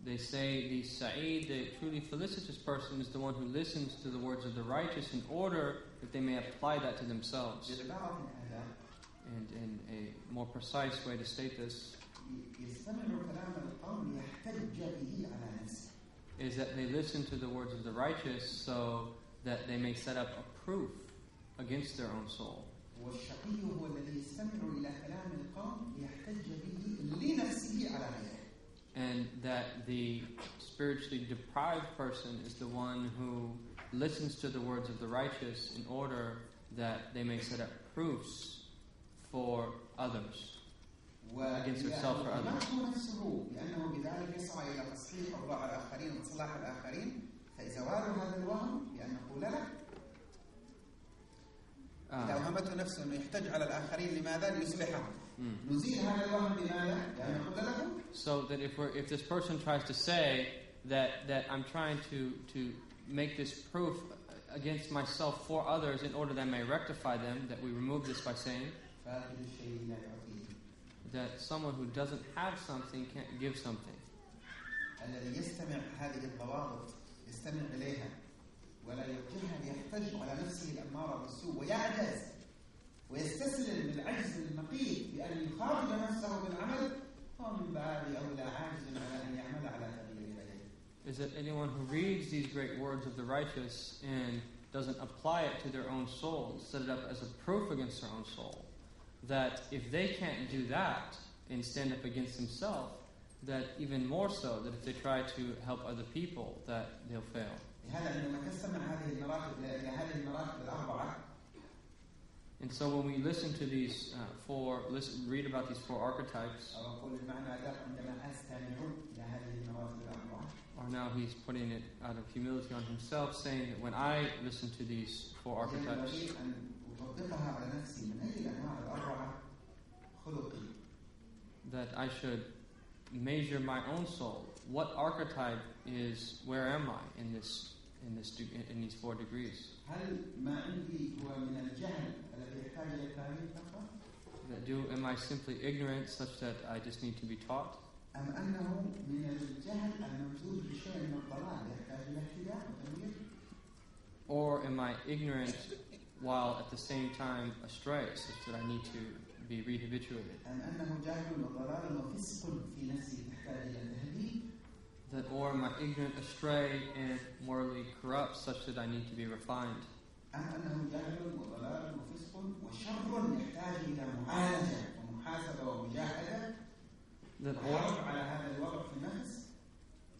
They say the Sa'id, the truly felicitous person, is the one who listens to the words of the righteous in order that they may apply that to themselves. And in a more precise way to state this is that they listen to the words of the righteous so that they may set up a proof against their own soul. And that the spiritually deprived person is the one who listens to the words of the righteous in order that they may set up proofs for others, against herself or others. إذا وهمته نفسه أنه يحتاج على الآخرين لماذا؟ ليصلحهم. نزيل هذا الوهم بماذا؟ لأن نقول له. So that if this person tries to say that I'm trying to make this proof against myself for others in order that I may rectify them, that we remove this by saying that someone who doesn't have something can't give something. الذي يستمع هذه الضوابط يستمع إليها ولا يوجهها ليحتج على نفسه الأمارة بالسوء ويعجز ويستسلم للعجز المقيت بأن يخاطب نفسه بالعمل فهو من باب أولى عاجز على أن يعمل على تغيير ذلك. Is that anyone who reads these great words of the righteous and doesn't apply it to their own soul, set it up as a proof against their own soul, that if they can't do that and stand up against themselves, that even more so, that if they try to help other people, that they'll fail. And so when we listen to these read about these four archetypes, or now he's putting it out of humility on himself, saying that when I listen to these four archetypes, that I should measure my own soul. What archetype is? Where am I in these 4 degrees? Am I simply ignorant, such that I just need to be taught? Or am I ignorant while at the same time astray, such that I need to be rehabituated? Or am I ignorant, astray, and morally corrupt, such that I need to be refined?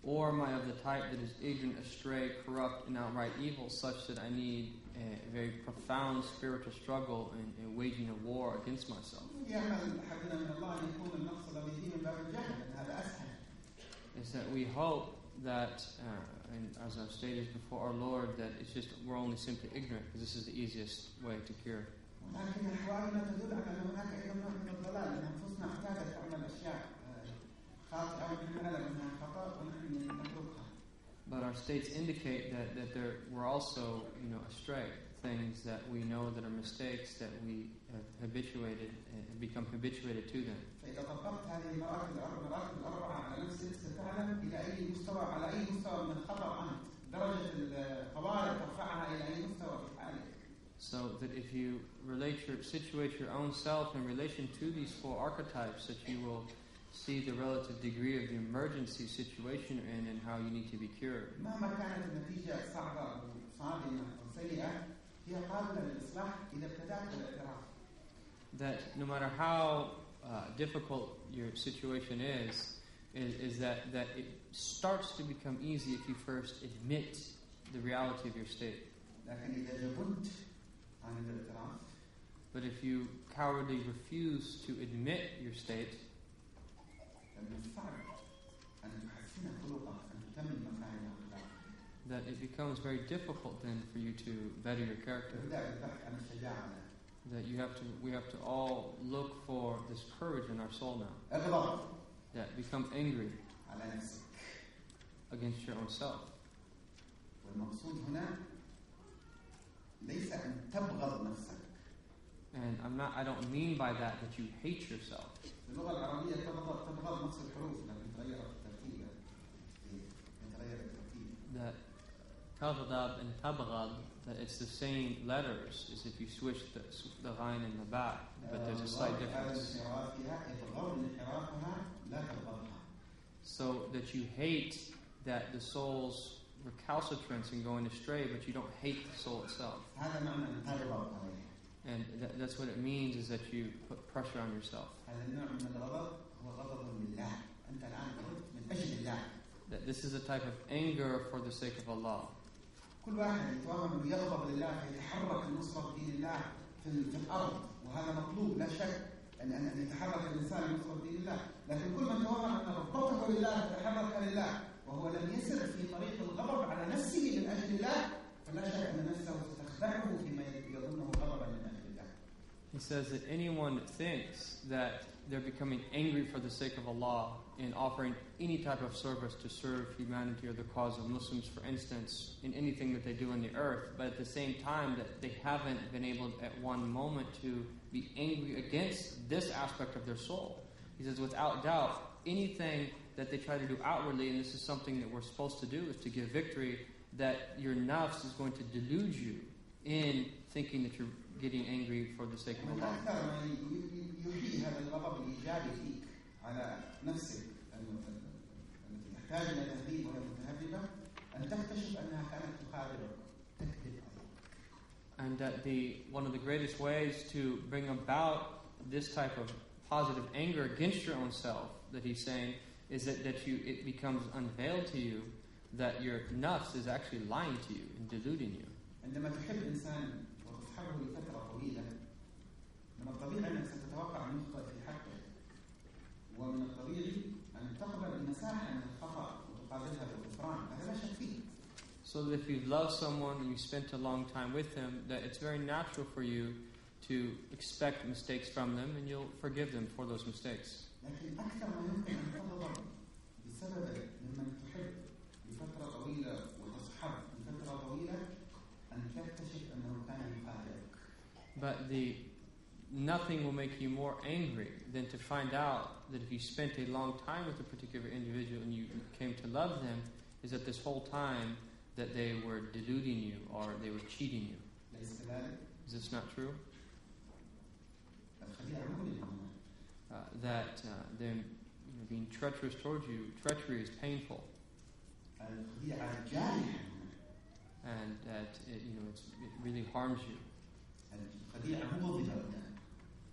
Or am I of the type that is ignorant, astray, corrupt, and outright evil, such that I need a very profound spiritual struggle and waging a war against myself? Is that we hope that, and as I've stated before our Lord, that it's just we're only simply ignorant, because this is the easiest way to cure. But our states indicate that there were also, astray things that we know that are mistakes that we have habituated and become habituated to them. So that if you situate your own self in relation to these 4 archetypes, that you will see the relative degree of the emergency situation you're in and how you need to be cured. That no matter how difficult your situation is that it starts to become easy if you first admit the reality of your state. But if you cowardly refuse to admit your state, that it becomes very difficult then for you to better your character. That we have to all look for this courage in our soul now. That become angry against your own self. And I don't mean by that you hate yourself. That تغضب and tabghad, that it's the same letters as if you switch the ghain in the back, but there's a slight difference. So that you hate that the soul's recalcitrance and going astray, but you don't hate the soul itself. And that's what it means, is that you put pressure on yourself. That this is a type of anger for the sake of Allah. وهو لم يسر في طريق الغضب على نفسه من أجل الله فلا شك أن نفسه ستخدعه فيما يظنه غضبا من أجل الله. He says that anyone thinks that they're becoming angry for the sake of Allah in offering any type of service to serve humanity or the cause of Muslims, for instance, in anything that they do on the earth, but at the same time that they haven't been able at one moment to be angry against this aspect of their soul. He says, without doubt, anything that they try to do outwardly, and this is something that we're supposed to do, is to give victory, that your nafs is going to delude you in thinking that you're getting angry for the sake of Allah. أكثر ما يحيي هذا الغضب الإيجابي فيك على نفسك التي تحتاج إلى تهذيب وهي متهذبة أن تكتشف أنها كانت تخادعك تكذب. And that one of the greatest ways to bring about this type of positive anger against your own self, that he's saying, is that it becomes unveiled to you that your nafs is actually lying to you and deluding you. عندما تحب إنسان وتصحبه لفترة طويلة، من الطبيعي أنك ستتوقع أن يخطئ في حقه، ومن الطبيعي أن تقبل المساحة من الخطأ وتقابلها بالغفران، هذا لا شك فيه. So that if you've loved someone and you spent a long time with them, that it's very natural for you to expect mistakes from them and you'll forgive them for those mistakes. لكن أكثر ما يمكن أن تغضب بسبب ممن تحب لفترة طويلة وتصحب لفترة طويلة أن تكتشف أنه كان يخادعك. But nothing will make you more angry than to find out that if you spent a long time with a particular individual and you came to love them, is that this whole time that they were deluding you or they were cheating you. Is this not true? That them being treacherous towards you, treachery is painful. And that it really harms you.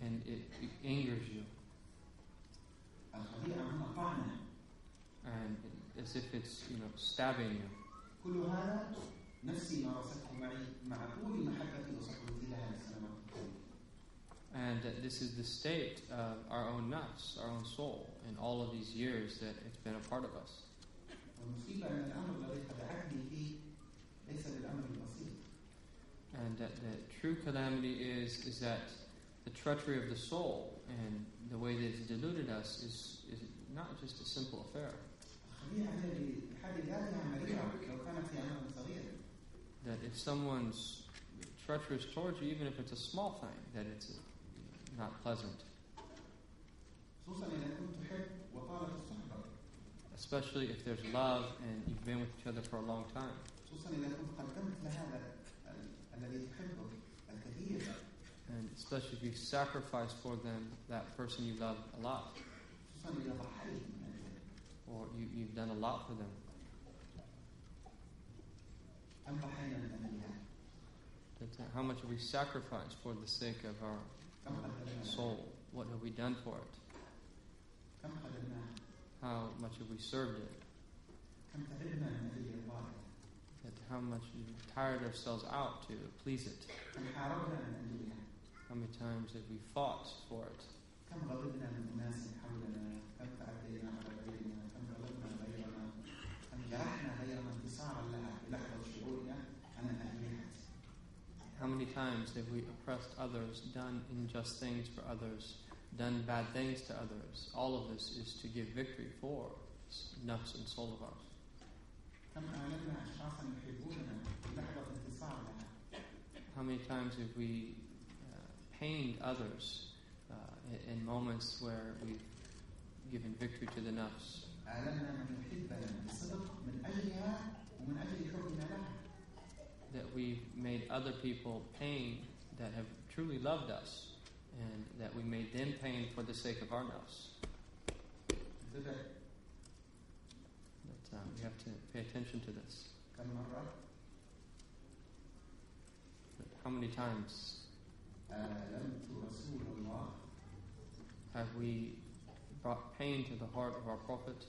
And it angers you. And as if it's stabbing you. And that this is the state of our own nafs, our own soul, in all of these years that it's been a part of us. And that the true calamity is that the treachery of the soul and the way that it's deluded us is not just a simple affair. That if someone's treacherous towards you, even if it's a small thing, that it's not pleasant. Especially if there's love and you've been with each other for a long time. And especially if you sacrifice for them that person you love a lot. Or you've done a lot for them. How much have we sacrificed for the sake of our soul? What have we done for it? How much have we served it? How much we've tired ourselves out to please it? How many times have we fought for it? How many times have we oppressed others, done unjust things for others, done bad things to others? All of this is to give victory for nafs and soul of ours. How many times have we pained others in moments where we've given victory to the nafs? That we've made other people pain that have truly loved us, and that we made them pain for the sake of our nafs. But we have to pay attention to this. But how many times have we brought pain to the heart of our Prophet?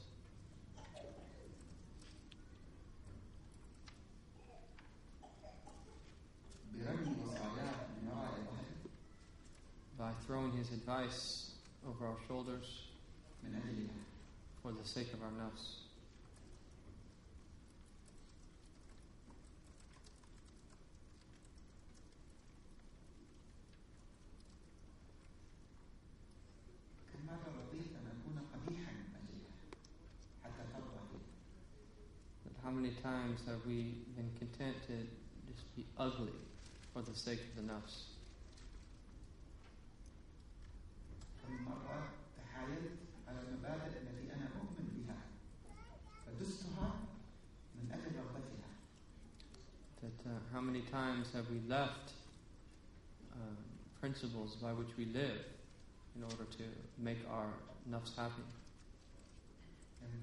By throwing his advice over our shoulders for the sake of our nafs. But how many times have we been content to just be ugly for the sake of the nafs? How many times have we left principles by which we live in order to make our nafs happy.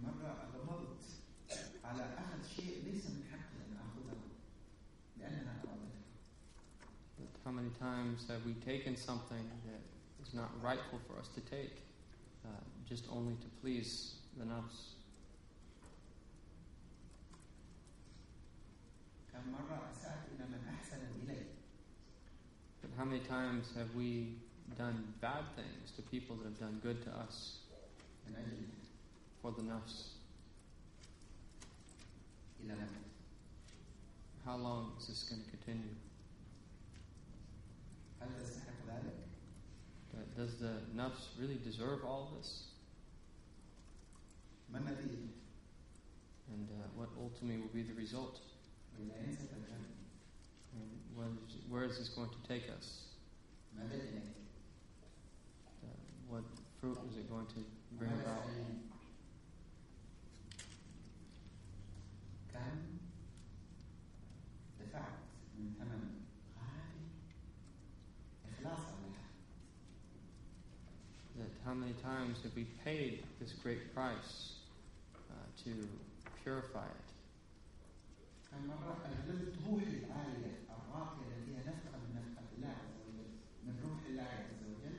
مرة غمضت على أخذ شيء ليس من حقي أن أخذه لأنها أرادتها. But how many times have we taken something that is not rightful for us to take, just only to please the nafs? كم مرة أسأت إلى من أحسن إلي. But how many times have we done bad things to people that have done good to us من أجل for the nafs? إلى متى؟ How long is this going to continue? هل تستحق ذلك؟ Does the nafs really deserve all this? ما النتيجة؟ And what ultimately will be the result? وإلى أين ستذهب؟ And where is this going to take us? ماذا إليك؟ What fruit is it going to bring about? كم دفعت من ثمن غالي إخلاصا لها؟ That how many times have we paid this great price to purify it? كم مرة أجلبت روحي العالية الراقية التي هي نفقة من نفقة الله عز وجل من روح الله عز وجل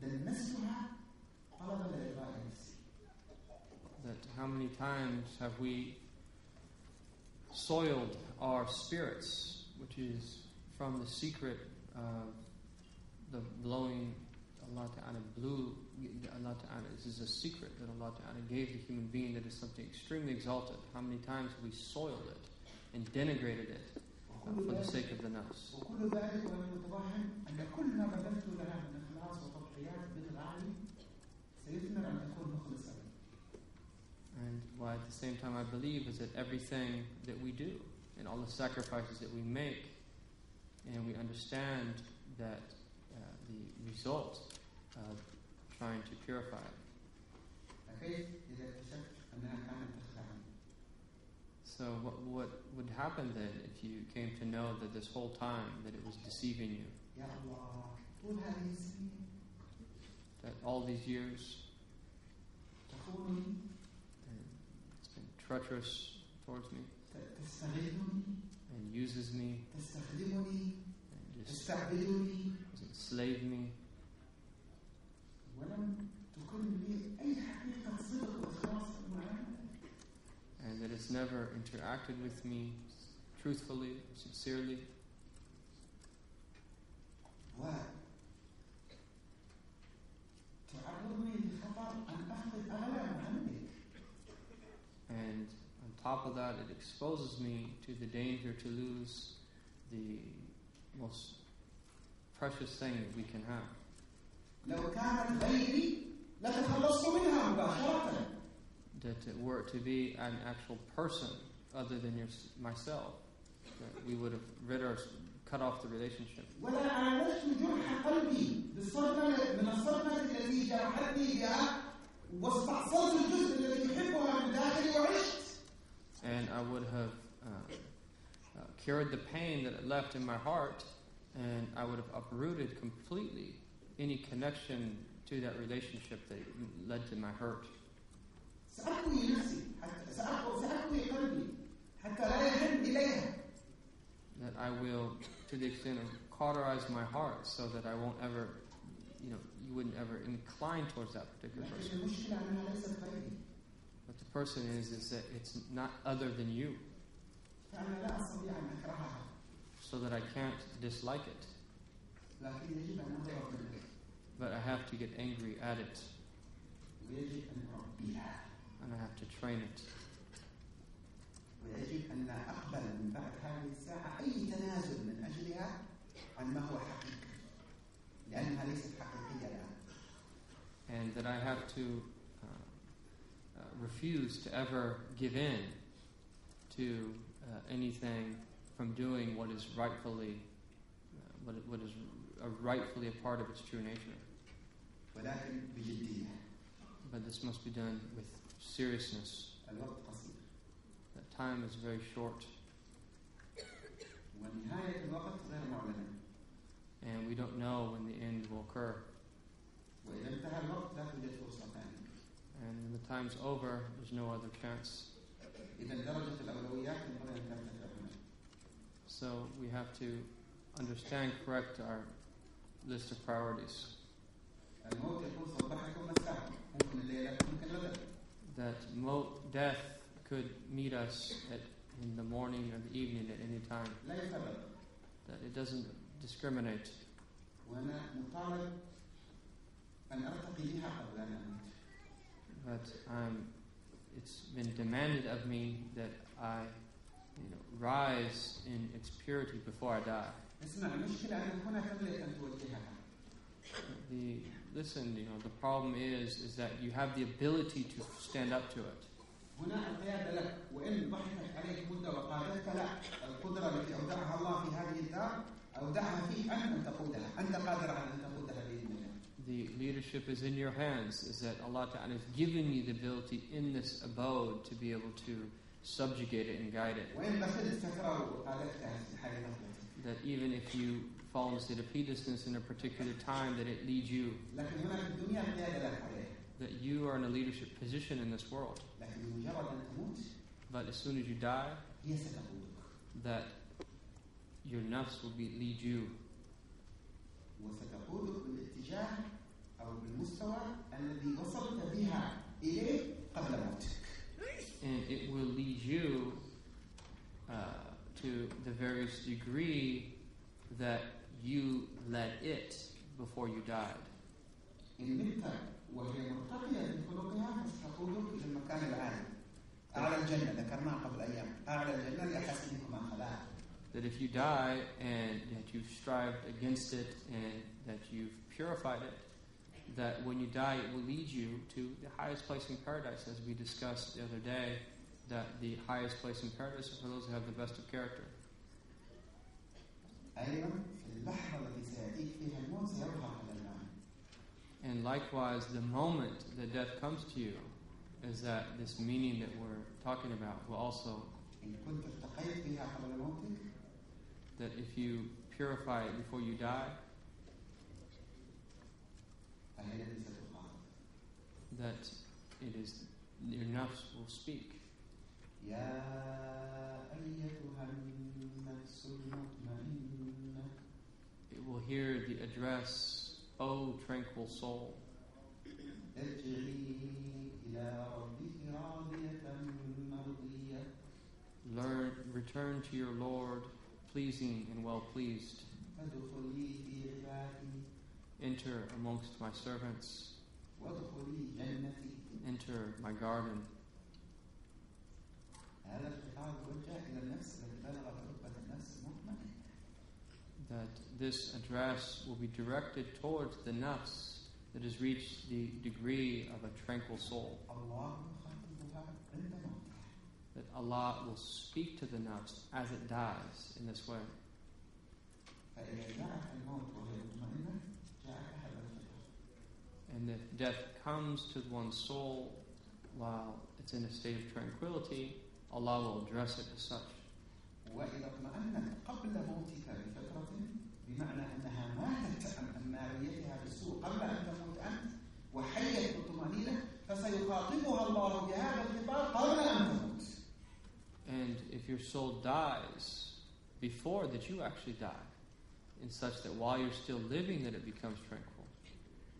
دنستها طلبا لإرضاء نفسي. That how many times have we soiled our spirits, which is from the secret of the blowing. Allah Ta'ala blew, Allah Ta'ala, this is a secret that Allah Ta'ala gave the human being that is something extremely exalted. How many times have we soiled it and denigrated it for the sake of the nafs? وكل ذلك ونتوهم أن كل ما بذلت لها من إخلاص وتضحيات بالغالي سيثمر أن تكون مخلصا. And why at the same time I believe is that everything that we do and all the sacrifices that we make, and we understand that the result of trying to purify it. So what would happen then if you came to know that this whole time that it was deceiving you? That all these years it's been treacherous towards me and uses me and just enslave me. And that it's never interacted with me truthfully, sincerely. And on top of that, it exposes me to the danger to lose the most precious thing that we can have. That were it to be an actual person other than myself, that we would have cut off the relationship. And I would have cured the pain that it left in my heart, and I would have uprooted completely any connection to that relationship that led to my hurt. That I will, to the extent of cauterize my heart, so that I won't ever, you wouldn't ever incline towards that particular person. But the person is that it's not other than you, so that I can't dislike it. But I have to get angry at it, and I have to train it. ويجب أن لا أقبل من بعد هذه الساعة أي تنازل من أجلها عن ما هو حقيقي لأنها ليست حقيقية الآن. And that I have to refuse to ever give in to anything from doing what is rightfully what is rightfully a part of its true nature. ولكن بجدية. But this must be done with seriousness. الوقت قصير. That time is very short. ونهاية الوقت غير معلنة. And we don't know when the end will occur. وإذا انتهى الوقت لا توجد فرصة ثانية. And when the time's over, there's no other chance. إذا درجة الأولويات ينبغي أن ترتفع هنا. So we have to understand, correct our list of priorities. الموت يكون صباحكم مساءكم، ممكن الليلة ممكن غدا. That death could meet us in the morning or the evening at any time. لا يفرق. That it doesn't discriminate. وأنا مطالب أن أرتقي بها قبل أن أموت. But it's been demanded of me that I, rise in its purity before I die. اسمع، المشكلة أن هنا تملك أن توجهها. Listen, the problem is that you have the ability to stand up to it. هنا القيادة لك، وإن ضحكت عليك مدة وقادتك لا، القدرة التي أودعها الله في هذه الدار أودعها فيك أن تقودها، أنت قادر على أن تقودها بإذن الله. The leadership is in your hands, is that Allah Ta'ala has given you the ability in this abode to be able to subjugate it and guide it. وإن بخلت فترة وقادتك حالة غفلة. That even if you fall in a state of heedlessness in a particular time, that it leads you. لكن هنا في الدنيا القيادة لك عليها. That you are in a leadership position in this world. لكن بمجرد أن تموت. But as soon as you die, هي ستقودك. that your nafs will lead you. وستقودك بالاتجاه أو بالمستوى الذي وصلت بها إليه قبل موتك. And it will lead you to the various degree that you led it before you died. إن مت وهي مرتقية بخلقها فستقودك إلى المكان العالي. أعلى الجنة ذكرناها قبل أيام. أعلى الجنة لأحسنكم أخلاقا. That if you die and that you've strived against it and that you've purified it, that when you die it will lead you to the highest place in paradise, as we discussed the other day, that the highest place in paradise is for those who have the best of character. And likewise, the moment that death comes to you, is that this meaning that we're talking about will also, that if you purify it before you die, that it is, your nafs will speak. It will hear the address, O tranquil soul. Return to your Lord, pleasing and well pleased. Enter amongst my servants. Enter my garden. That this address will be directed towards the nafs that has reached the degree of a tranquil soul. That Allah will speak to the nafs as it dies in this way. And if death comes to one's soul while it's in a state of tranquility, Allah will address it as such. وإذا اطمأنت قبل موتك بفترة بمعنى أنها ماتت عن أماريتها بالسوء قبل أن تموت أنت وحيت بالطمأنينة فسيخاطبها الله بهذا الخطاب قبل أن تموت. And if your soul dies before that you actually die, in such that while you're still living that it becomes tranquil,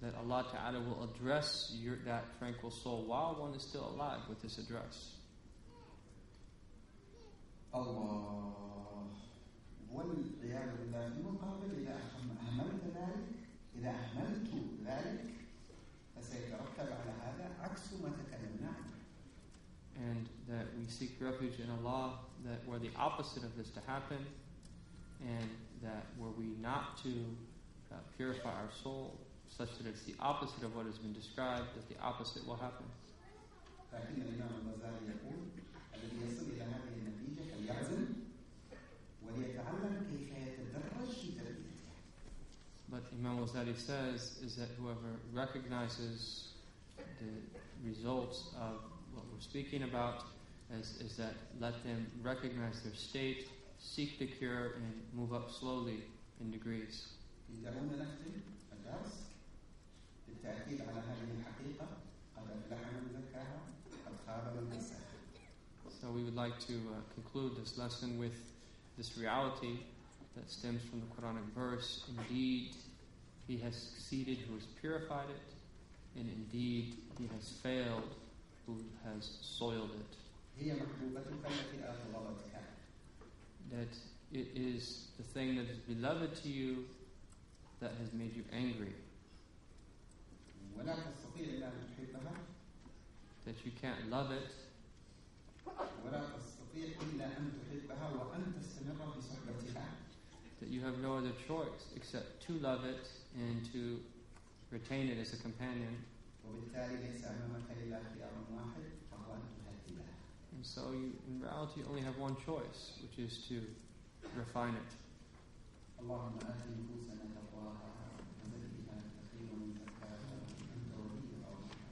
that Allah Ta'ala will address that tranquil soul while one is still alive with this address. الله والعياذ بالله في المقابل إذا أهملت ذلك فسيترتب على هذا عكس ما تكلمنا عنه. And that we seek refuge in Allah, that were the opposite of this to happen, and that were we not to purify our soul such that it's the opposite of what has been described, that the opposite will happen. لكن الإمام الغزالي يقول الذي يصل إلى هذه النتيجة فليعزم وليتعلم كيف يتدرج في تربيته. But Imam Ghazali says is that whoever recognizes the results of what we're speaking about is that let them recognize their state, seek the cure, and move up slowly in degrees. دعونا نختم الدرس بالتأكيد على هذه الحقيقة قد أفلح من زكاها قد خاب من دساها. So we would like to conclude this lesson with this reality that stems from the Quranic verse. Indeed, he has succeeded who has purified it, and indeed he has failed who has soiled it. هي محبوبتك التي أغضبتك. That it is the thing that is beloved to you that has made you angry. ولا تستطيع إلا أن تحبها. That you can't love it. ولا تستطيع إلا أن تحبها وأن تستمر في صحبتها. That you have no other choice except to love it and to retain it as a companion. وبالتالي ليس أمامك إلا خيار واحد وهو أن تهذبها. And so you, in reality, only have one choice, which is to refine it. اللهم آت نفوسنا تقواها وزكها خير من زكاها أنت وليها ومولاها.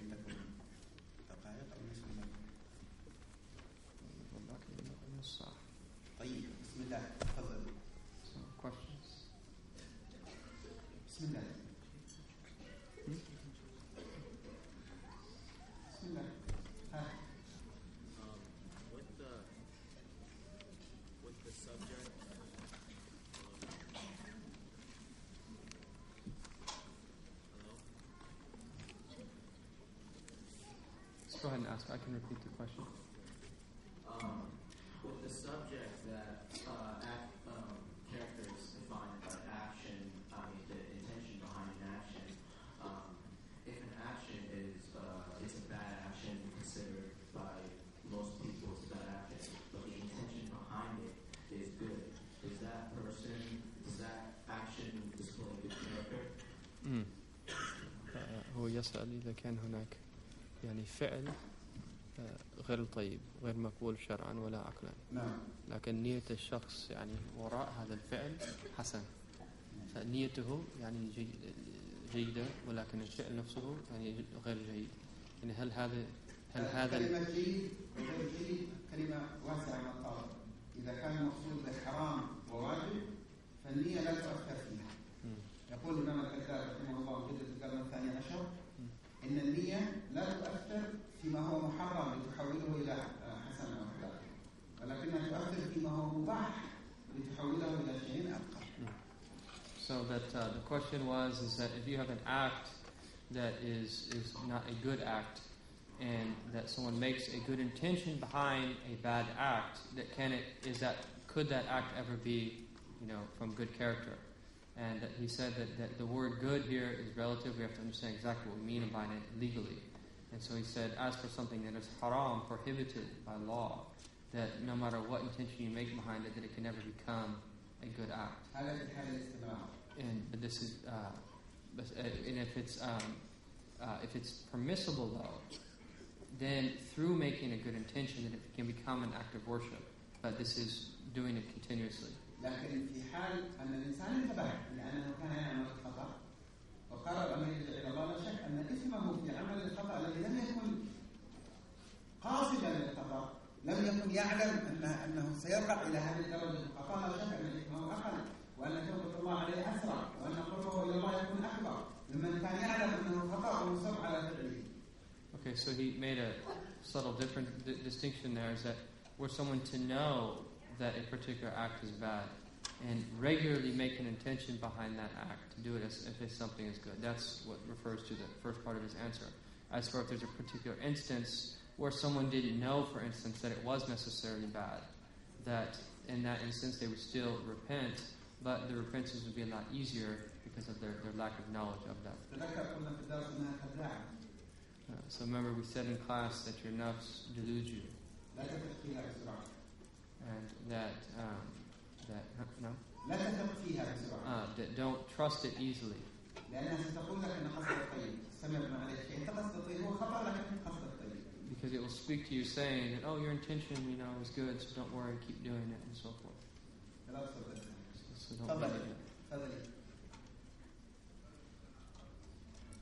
عندكم دقائق أو نصف ساعة؟ طيب بسم الله تفضل. So, questions? بسم الله. بسم الله. With the subject. Hello. Let's go ahead and ask. I can repeat the question. With the subject that character is defined by action, the intention behind an action. If an action is a bad action considered by most people it's a bad action, but the intention behind it is good, does that action display good character? هو يسأل إذا كان هناك يعني فعل غير طيب غير مقبول شرعا ولا عقلا. نعم. لكن نية الشخص يعني وراء هذا الفعل حسن. فنيته يعني جيدة ولكن الفعل نفسه يعني غير جيد. يعني هل هذا كلمة جيد وغير جيد كلمة واسعة النطاق. إذا كان المقصود بحرام وواجب فالنية لا تؤثر فيها. يقول الإمام الكذاب رحمه الله جل الكلام الثاني عشر إن النية لا تؤثر فيما هو محرم لتحوله إلى حسن أو حلال، ولكنها تؤثر فيما هو مباح لتحوله إلى شيء أبقى. So that the question is that if you have an act that is not a good act, and that someone makes a good intention behind a bad act, could that act ever be, from good character? And he said that the word good here is relative. We have to understand exactly what we mean by it legally. And so he said, as for something that is haram, prohibited by law, that no matter what intention you make behind it, that it can never become a good act. But this is, and if it's permissible though, then through making a good intention, that it can become an act of worship. But this is doing it continuously. لكن في حال أن الإنسان انتبه لأنه كان يعمل الخطأ وقرر أن يرجع إلى الله، لا شك أن إثمه في عمل الخطأ الذي لم يكن قاصدا للخطأ، لم يكن يعلم أنه سيرقع إلى هذه الدرجة الخطأ، لا شك أن إثمه أقل وأن توبة الله عليه أسرع وأن قربه إلى الله يكون أكبر ممن كان يعلم أنه خطأ ومصر على فعله. Okay, so he made a subtle different distinction there, is that were someone to know that a particular act is bad and regularly make an intention behind that act to do it as if something is good. That's what refers to the first part of his answer. As for if there's a particular instance where someone didn't know, for instance, that it was necessarily bad, that in that instance they would still repent, but the repentance would be a lot easier because of their lack of knowledge of that. So remember we said in class that your nafs deludes you. And that don't trust it easily. Because it will speak to you saying that, oh, your intention, is good, so don't worry, keep doing it, and so forth. So don't worry.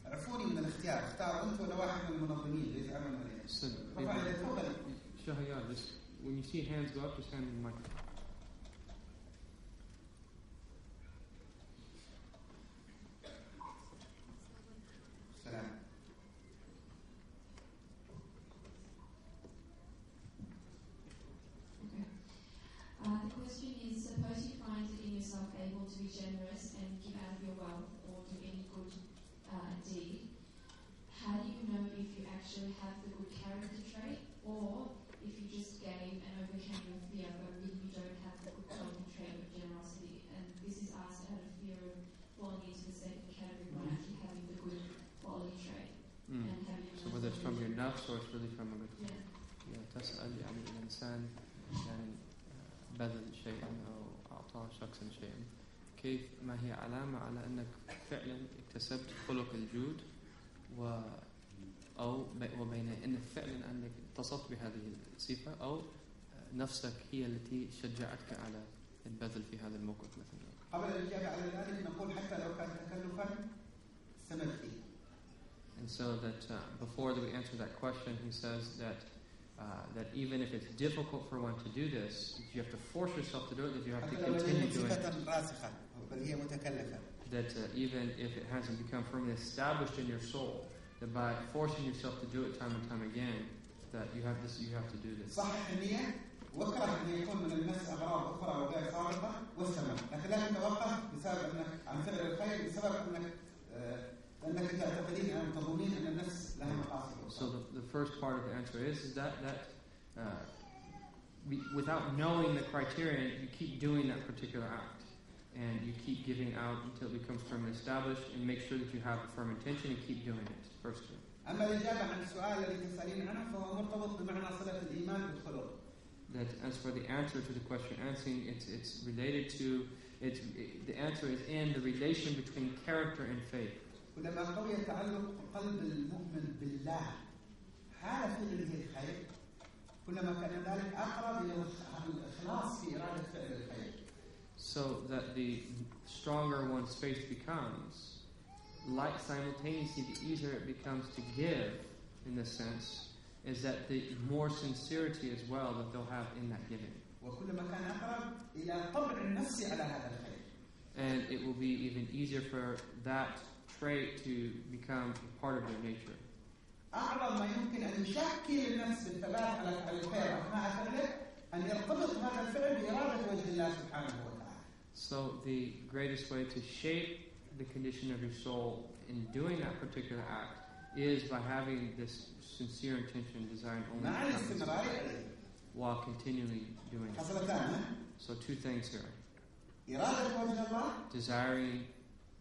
عرفوني من الاختيار، اختار أنت ولا واحد من المنظمين اللي يزعمون عليه. Shahayar, just when you see hands go up, just hand them the mic. Salam. The question is, suppose you find it in yourself able to be generous and give out of your wealth or do any good deed. How do you know if you actually have the good character trait, or if you just gave and overcame your fear, but really you don't have the good character trait of generosity? And this is asked out of fear of falling into the second category, not actually having the good quality trait. And having So whether it's from your nafs or it's really from a good yeah. تسأل يعني الإنسان يعني بذل شيئا أو أعطى شخصا شيئا كيف ما هي علامة على أنك فعلا اكتسبت خلق الجود وبين أن فعلا أنك اتصفت بهذه الصفة أو نفسك هي التي شجعتك على البذل في هذا الموقف مثلا. قبل الإجابة على ذلك نقول حتى لو كان تكلفا استمر فيه. And so that before we answer that question, he says that even if it's difficult for one to do this, you have to force yourself to do it, that you have to continue doing it. That even if it hasn't become firmly established in your soul, that by forcing yourself to do it time and time again, that you have to do this. صحح النية واكره أن يكون من الناس أغراض أخرى وغير صادقة واستمر، لكن لا تتوقف بسبب أنك عن فعل الخير بسبب أنك تعتقدين أن تظنين أن الناس لها مقاصد. So the first part of the answer is that without knowing the criterion, you keep doing that particular act, and you keep giving out until it becomes firmly established, and make sure that you have a firm intention and keep doing it. First two. أما الإجابة عن السؤال الذي تسألين عنه فهو مرتبط بمعنى صلة الإيمان بالخلق. That as for the answer to the question answering, it's related to the answer is in the relation between character and faith. كلما قوي تعلق قلب المؤمن بالله حال فعله الخير كلما كان ذلك أقرب إلى الإخلاص في إرادة فعل الخير. So that the stronger one's faith becomes, like simultaneously the easier it becomes to give, in this sense, is that the more sincerity as well that they'll have in that giving. وكلما كان أقرب إلى طبع النفس على هذا الخير. And it will be even easier for that trait to become a part of their nature. أعظم ما يمكن أن يشكل النفس بالثبات على فعل الخير أثناء فعله أن يرتبط هذا الفعل بإرادة وجه الله سبحانه وتعالى. So the greatest way to shape the condition of your soul in doing that particular act is by having this sincere intention, desiring only مع الاستمرار عليه. while continually doing it. حصلتان. So two things here. إرادة وجه الله. Desiring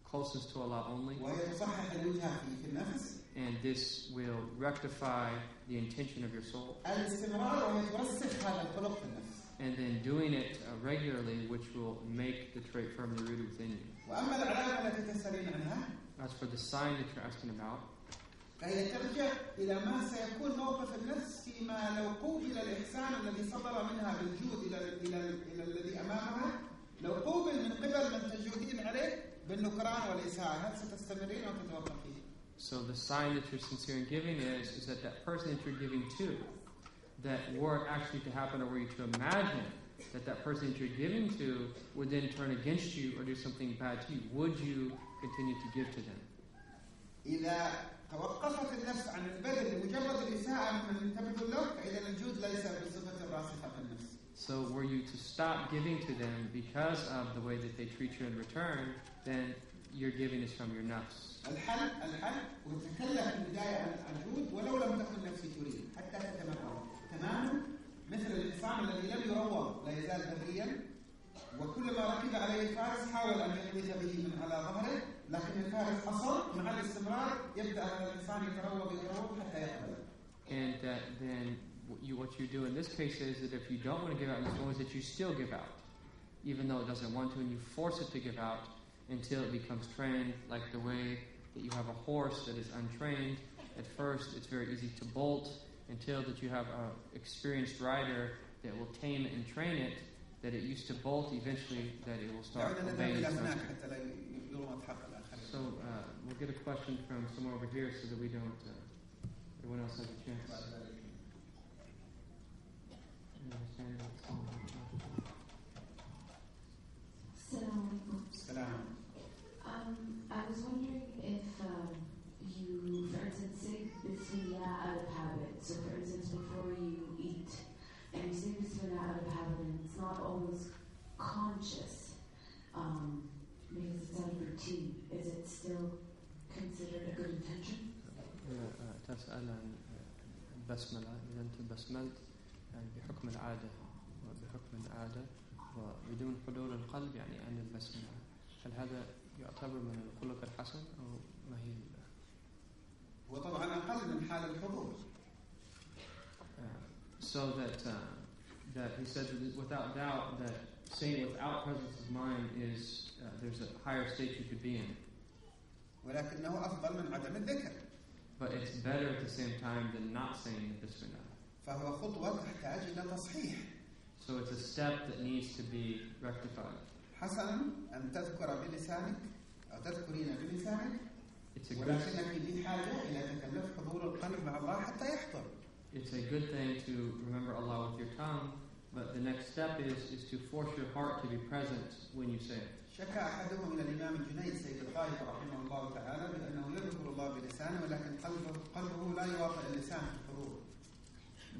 closeness to Allah only. وهي تصحح الوجهة في النفس. And this will rectify the intention of your soul. الاستمرار وهي ترسخ هذا الخلق في النفس. And then doing it regularly, which will make the trait firmly rooted within you. وأما العلامة التي تسألين عنها. As for the sign that you're asking about, فهي ترجع إلى ما سيكون موقف النفس فيما لو قوبل الإحسان الذي صدر منها بالجود إلى الذي أمامها، لو قوبل من قبل من تجودين عليه بالنكران والإساءة، هل ستستمرين أو تتوقفين؟ So the sign that you're sincere in giving is that that person that you're giving to, that were it actually to happen, or were you to imagine that that person that you're giving to would then turn against you or do something bad to you, would you continue to give to them? إذا توقفت النفس عن البذل لمجرد الإساءة من تبذل له، فإذا الجود ليس بالصفة الراسخة في النفس. So were you to stop giving to them because of the way that they treat you in return, then your giving is from your nafs. الحل وتكلم في البداية عن الجود ولو لم تكن نفسي تريد حتى تتمكن تماما مثل الإنسان الذي لم يروض لا يزال بريا وكلما ركب عليه الفارس حاول أن يقذف به من على ظهره لكن الفارس أصر مع الاستمرار يبدأ هذا الإنسان يتروض حتى يقبل. And then what you do in this case is that if you don't want to give out in this moment, that you still give out, even though it doesn't want to, and you force it to give out until it becomes trained, like the way that you have a horse that is untrained. At first, it's very easy to bolt until that you have an experienced rider that will tame it and train it, that it used to bolt, eventually that it will start obeying its master. So we'll get a question from somewhere over here so that we don't, everyone else has a chance. conscious, because it's out of routine, is it still considered a good intention? تسأل عن البسملة. إذا أنت بسملت يعني بحكم العادة وبدون حضور القلب يعني عن البسملة، هل هذا يعتبر من الخلق الحسن أو ما هي؟ وطبعا أقل من حال الحضور. So that he said that without doubt that saying without presence of mind is there's a higher state you could be in. ولكنه أفضل من عدم الذكر. But it's better at the same time than not saying the Bismillah. فهو خطوة تحتاج إلى تصحيح. So it's a step that needs to be rectified. حسنا أن تذكر بلسانك أو تذكرين بلسانك، ولكنك في حاجة إلى تكلف حضور القلب مع الله حتى يحضر. It's a good thing to remember Allah with your tongue, but the next step is to force your heart to be present when you say it. شكى أحدهم إلى الإمام الجنيد سيد الطائف رحمه الله تعالى بأنه يذكر الله بلسانه ولكن قلبه لا يوافق اللسان في الحضور.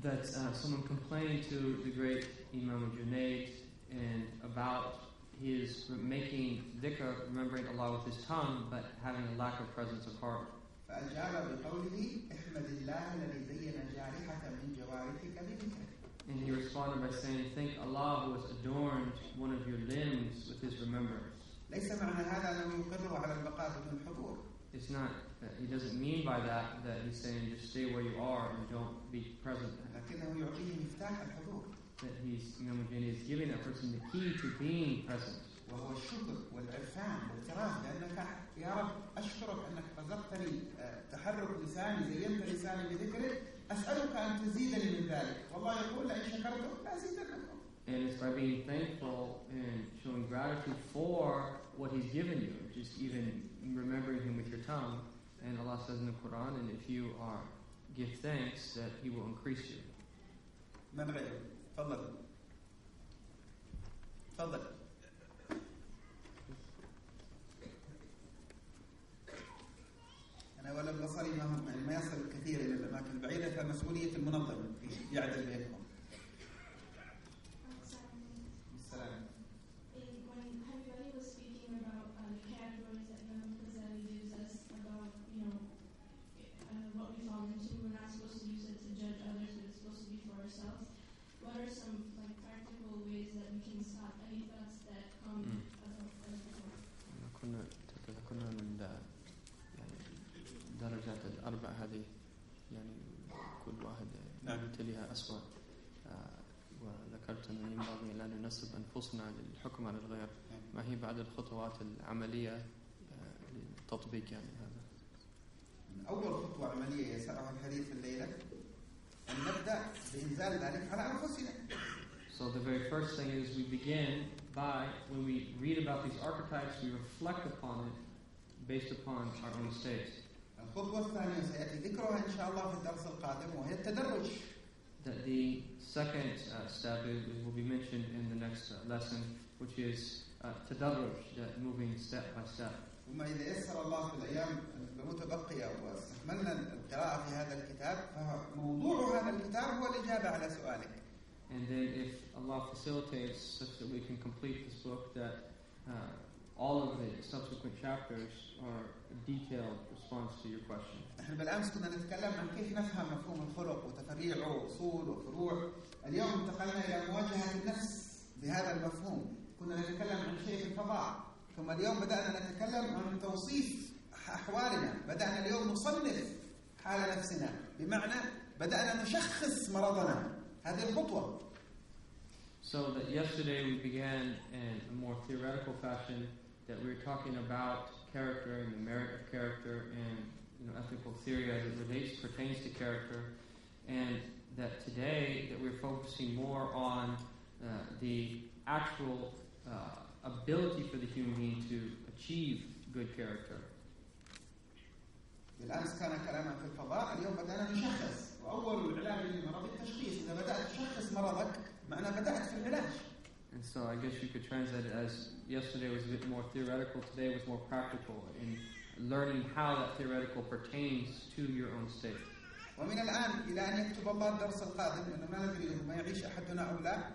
That someone complained to the great Imam Junaid and about his making dhikr, remembering Allah with his tongue, but having a lack of presence of heart. فأجاب بقوله احمد الله الذي زين جارحة من جوارحك بذكره. And he responded by saying, thank Allah who has adorned one of your limbs with his remembrance. ليس معنى هذا أنه يقره على البقاء بدون حضور. It's not, he doesn't mean by that he's saying just stay where you are and don't be present. لكنه يعطيه مفتاح الحضور. That Imam Junaid is giving that person the key to being present. وهو الشكر والعرفان والاعتراف بأنك يا رب أشكرك أنك رزقتني تحرك لساني، زينت لساني بذكرك، أسألك أن تزيدني من ذلك. والله يقول لئن شكرتم لأزيدنكم. And it's by being thankful and showing gratitude for what He's given you, just even remembering Him with your tongue. And Allah says in the Quran, and if you give thanks, that He will increase you. من غيره؟ تفضل. تفضل. أنا ولا بصري ما يصل الكثير إلى الأماكن البعيدة، فمسؤولية المنظم يعدل بينكم. السلام. When Habib was speaking about the categories that Imam Ghazali gives us about, what we fall into, we're not supposed to use it to judge others, but it's supposed to be for ourselves. What are some practical ways that we can stop any thoughts that come كنا من درجات الأربع هذه يعني كل واحد يمتليها أسوأ، وذكرت أنه ينبغي أن لا ننسب أنفسنا للحكم على الغير. ما هي بعد الخطوات العملية للتطبيق يعني هذا؟ أول خطوة عملية يسعها الحديث الليلة أن نبدأ بإنزال ذلك على أنفسنا. So the very first thing is we begin by, when we read about these archetypes, we reflect upon it based upon our own state. الخطوة الثانية سيأتي ذكرها إن شاء الله في الدرس القادم وهي التدرج. That the second step will be mentioned in the next lesson, which is tadarruj, that moving step by step. ثم إذا يسر الله في الأيام المتبقية واستكملنا القراءة في هذا الكتاب، فموضوع هذا الكتاب هو الإجابة على سؤالك. And then if Allah facilitates such that we can complete this book, that all of the subsequent chapters are a detailed response to your question. نحن بالأمس كنا نتكلم عن كيف نفهم مفهوم الخلق وتفريعه وأصول وفروع. اليوم انتقلنا إلى مواجهة النفس بهذا المفهوم. كنا نتكلم عن شيء في الفضاء، ثم اليوم بدأنا نتكلم عن توصيف أحوالنا. بدأنا اليوم نصنف حال نفسنا، بمعنى بدأنا نشخص مرضنا. هذه الخطوة. So that yesterday we began in a more theoretical fashion, that we were talking about character and the merit of character and ethical theory as it pertains to character, and that today that we're focusing more on the actual ability for the human being to achieve good character. بالأمس كان كلاما في الفضاء، اليوم بدأنا نشخص، وأول العلاج للمرض التشخيص. إذا بدأت تشخص مرضك معناه بدأت في العلاج. And so I guess you could translate it as yesterday was a bit more theoretical, today was more practical in learning how that theoretical pertains to your own state. ومن الآن إلى أن يكتب الله الدرس القادم، لأنه ما ندري ما يعيش أحدنا أو لا،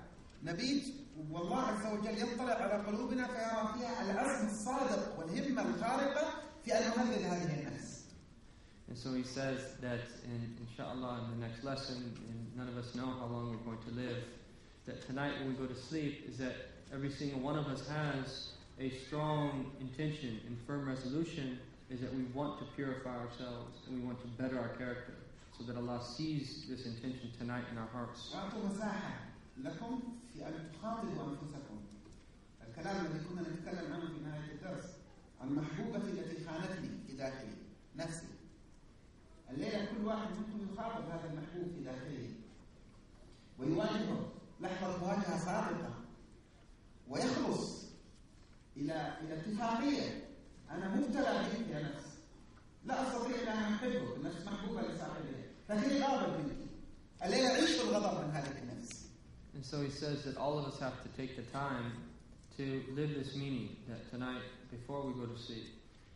نبيت والله عز وجل يطلع على قلوبنا فيرى فيها العزم الصادق والهمة الخارقة في أن نهذب هذه النفس. And so he says that inshallah in the next lesson, and none of us know how long we're going to live, that tonight when we go to sleep is that every single one of us has a strong intention and firm resolution is that we want to purify ourselves and we want to better our character, so that Allah sees this intention tonight in our hearts. لكم في أن تخاطبوا أنفسكم. الكلام الذي كنا نتكلم عنه في نهاية الدرس عن محبوبتي التي خانتني في داخلي نفسي. الليلة كل واحد منكم يخاطب هذا المحبوب في داخله ويواجهه لحظة مواجهة صادقة ويخلص إلى اتفاقية. أنا مبتلى بك يا نفس، لا أستطيع أن أحبك، النفس محبوبة لصاحبها، فهي غاضب منك. الليلة عيش الغضب من هذه النفس. And so he says that all of us have to take the time to live this meaning, that tonight, before we go to sleep,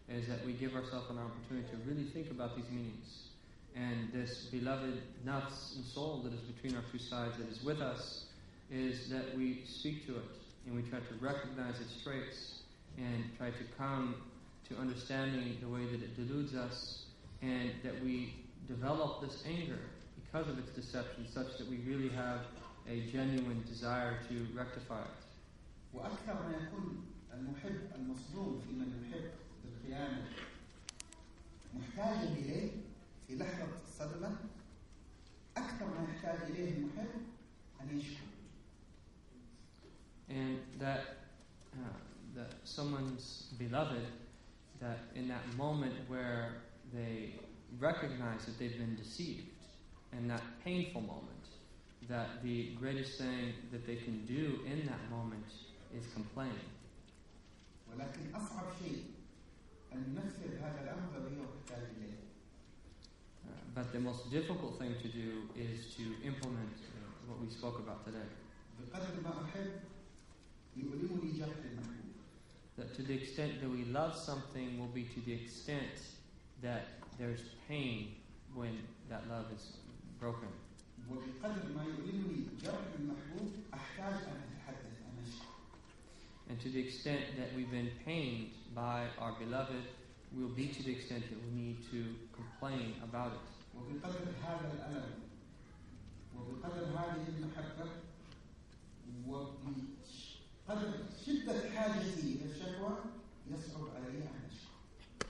is that we give ourselves an opportunity to really think about these meanings. And this beloved nafs and soul that is between our two sides, that is with us, is that we speak to it and we try to recognize its traits and try to come to understanding the way that it deludes us, and that we develop this anger because of its deception, such that we really have a genuine desire to rectify it. وأكثر ما يكون المحب المصدوم في من يحب بالخيانة محتاج إليه في لحظة الصدمة، أكثر ما يحتاج إليه المحب أن يشكر. And that someone's beloved, that in that moment where they recognize that they've been deceived, in that painful moment, that the greatest thing that they can do in that moment is complain. ولكن أصعب شيء أن ننفذ هذا الأمر الذي هو محتاج إليه. But the most difficult thing to do is to implement what we spoke about today. بقدر ما أحب يؤلمني جرح المحبوب. That to the extent that we love something will be to the extent that there's pain when that love is broken. وبقدر ما يؤلمني جرح المحبوب أحتاج أن أتحدث أن أشكر. And to the extent that we've been pained by our beloved, will be to the extent that we need to complain about it. وبقدر هذا الألم وبقدر هذه المحبة وبقدر شدة حاجتي إلى الشكوى يصعب علي أن أشكر.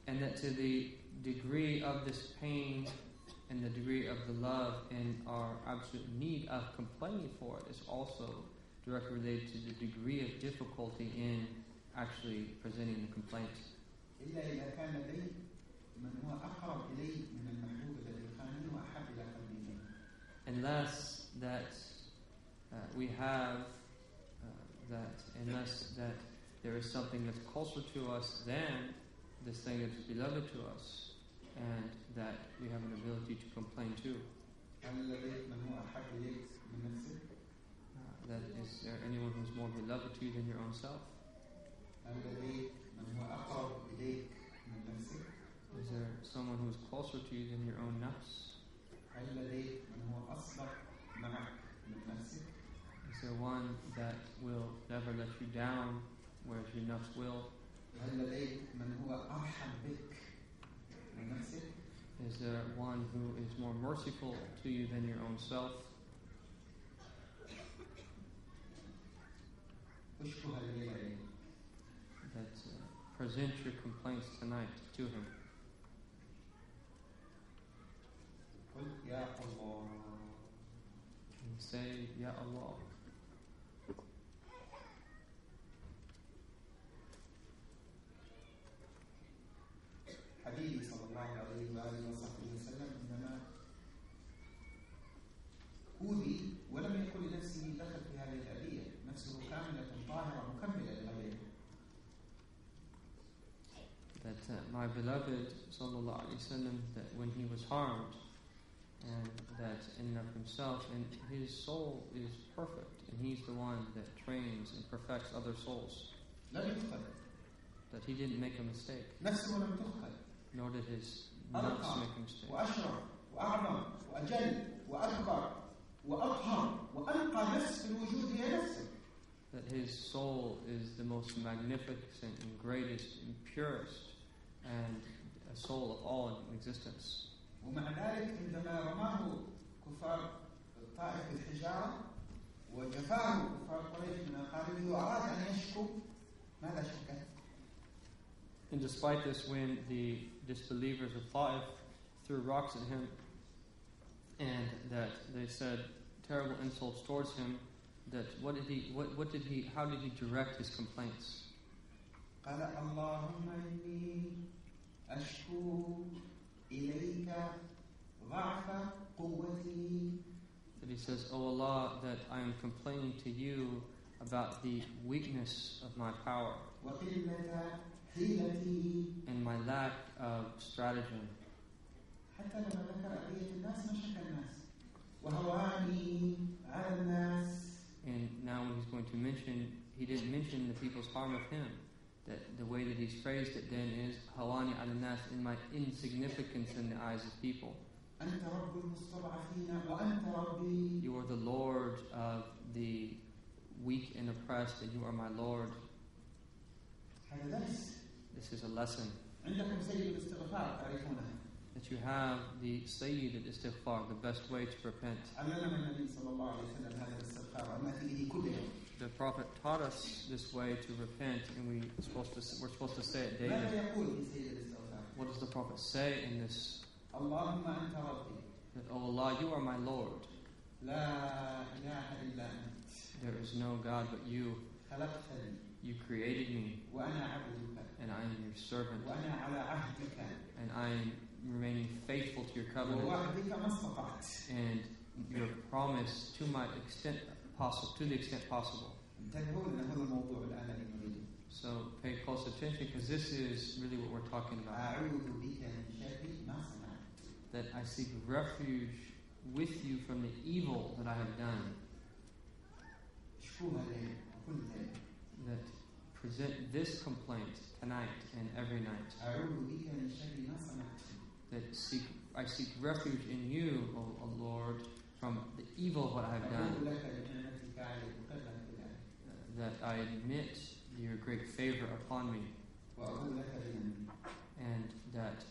And that to the degree of this pain and the degree of the love and our absolute need of complaining for it is also directly related to the degree of difficulty in actually presenting the complaint. إلا إذا كان لي من هو أقرب إلي من المحبوب الذي خانني وأحب إلى قلبي منه. Unless that we have unless that there is something that's closer to us than this thing that's beloved to us, and that we have an ability to complain to. هل لديك من هو أحب إليك من نفسك؟ That is there anyone who's more beloved to you than your own self? هل لديك من هو أقرب إليك من نفسك؟ Is there someone who's closer to you than your own nafs? هل لديك من هو أصلح معك من نفسك؟ Is there one that will never let you down, whereas your nafs will? هل لديك من هو أرحم بك من نفسك؟ Is there one who is more merciful to you than your own self? اشكها الليلة. That present your complaints tonight to him. قل يا الله. And say, Ya Allah. حبيبي صلى الله عليه وآله وصحبه وسلم إنما أوذي ولم يكن لنفسه دخل في هذه الأذية، نفسه كاملة طاهرة مكملة لغيره. That my beloved sallallahu alaihi wasallam, that when he was harmed, and that in and of himself, and his soul is perfect, and he's the one that trains and perfects other souls. لم يخطئ. That he didn't make a mistake. نفسه لم تخطئ. Nor did his nafs make a mistake. وأشرف وأعظم وأجل وأكبر وأطهر وأنقى نفس في the most magnificent and greatest and purest and a soul of all in existence. ومع ذلك عندما رماه كفار الطائف بالحجارة وجفاه كفار قريش من أقاربه وأراد أن يشكو ماذا شكى؟ And despite this, when the disbelievers of Ta'if threw rocks at him and that they said terrible insults towards him, that how did he direct his complaints? قال اللهم إني أشكو إليك ضعف قوتي. That he says, "O Allah, that I am complaining to you about the weakness of my power وقلة حيلتي." and my lack of stratagem." حتى لما ذكر أذية الناس ما شكى الناس وهواني على الناس. And now when he's going to mention, he didn't mention the people's harm of him. That the way that he's phrased it then is hawani ala nas, in my insignificance in the eyes of people. أنت رب المستضعفين وأنت ربي. You are the Lord of the weak and oppressed, and you are my Lord. هذا درس. This is a lesson. عندكم سيد الاستغفار تعرفونه. That you have the Sayyid al-Istighfar, the best way to repent. علمنا النبي صلى الله عليه وسلم هذا الاستغفار وما فيه كل يوم. The Prophet taught us this way to repent, and we're supposed to say it daily. ماذا يقول في سيد الاستغفار؟ What does the Prophet say in this? اللهم أنت ربي. That, "O Allah, you are my Lord. لا إله إلا أنت. There is no God but you. خلقتني. You created me, وأنا عبدك. and I am your servant, وأنا على عهدك. and I am remaining faithful to your covenant ووعدك ما استطعت. and your promise to my extent possible, to the extent possible." انتبهوا لأن هذا الموضوع الآن الذي نريده. So pay close attention, because this is really what we're talking about. أعوذ بك من شر ما صنعت. That I seek refuge with you from the evil that I have done. اشكوها لي كل ليلة. That present this complaint tonight and every night. أعوذ بك من شر ما صنعت. That I seek refuge in you, O Lord, from the evil of what I have done. أعوذ لك بنعمتك علي قدرا إلهي. That I admit your great favor upon me, وأعوذ لك بذنبي. and that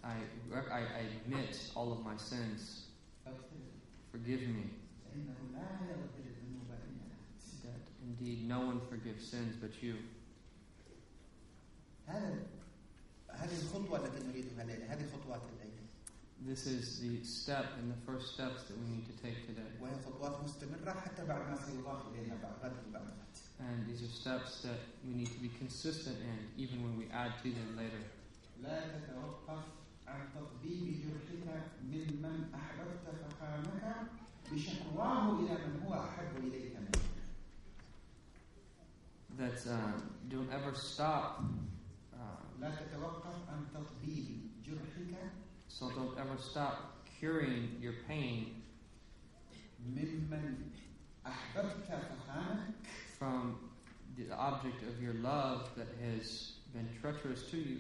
I admit all of my sins. فاغفر لي. Forgive me. فإنه لا يغفر الذنوب إلا أنت. That indeed no one forgives sins but you. هذه الخطوة التي نريدها الليلة. هذه خطوات الليلة. This is the step and the first steps that we need to take today. وهي خطوات مستمرة حتى بعد ما سيضاف إليها بعد غد وبعد غد. And these are steps that we need to be consistent in, even when we add to them later. لا تتوقف عن تطبيب جرحك ممن أحببت فخانك بشكواه إلى من هو أحب إليك منك. That don't ever stop. لا تتوقف عن تطبيب جرحك. So don't ever stop curing your pain ممن أحببت فخانك. from the object of your love that has been treacherous to you,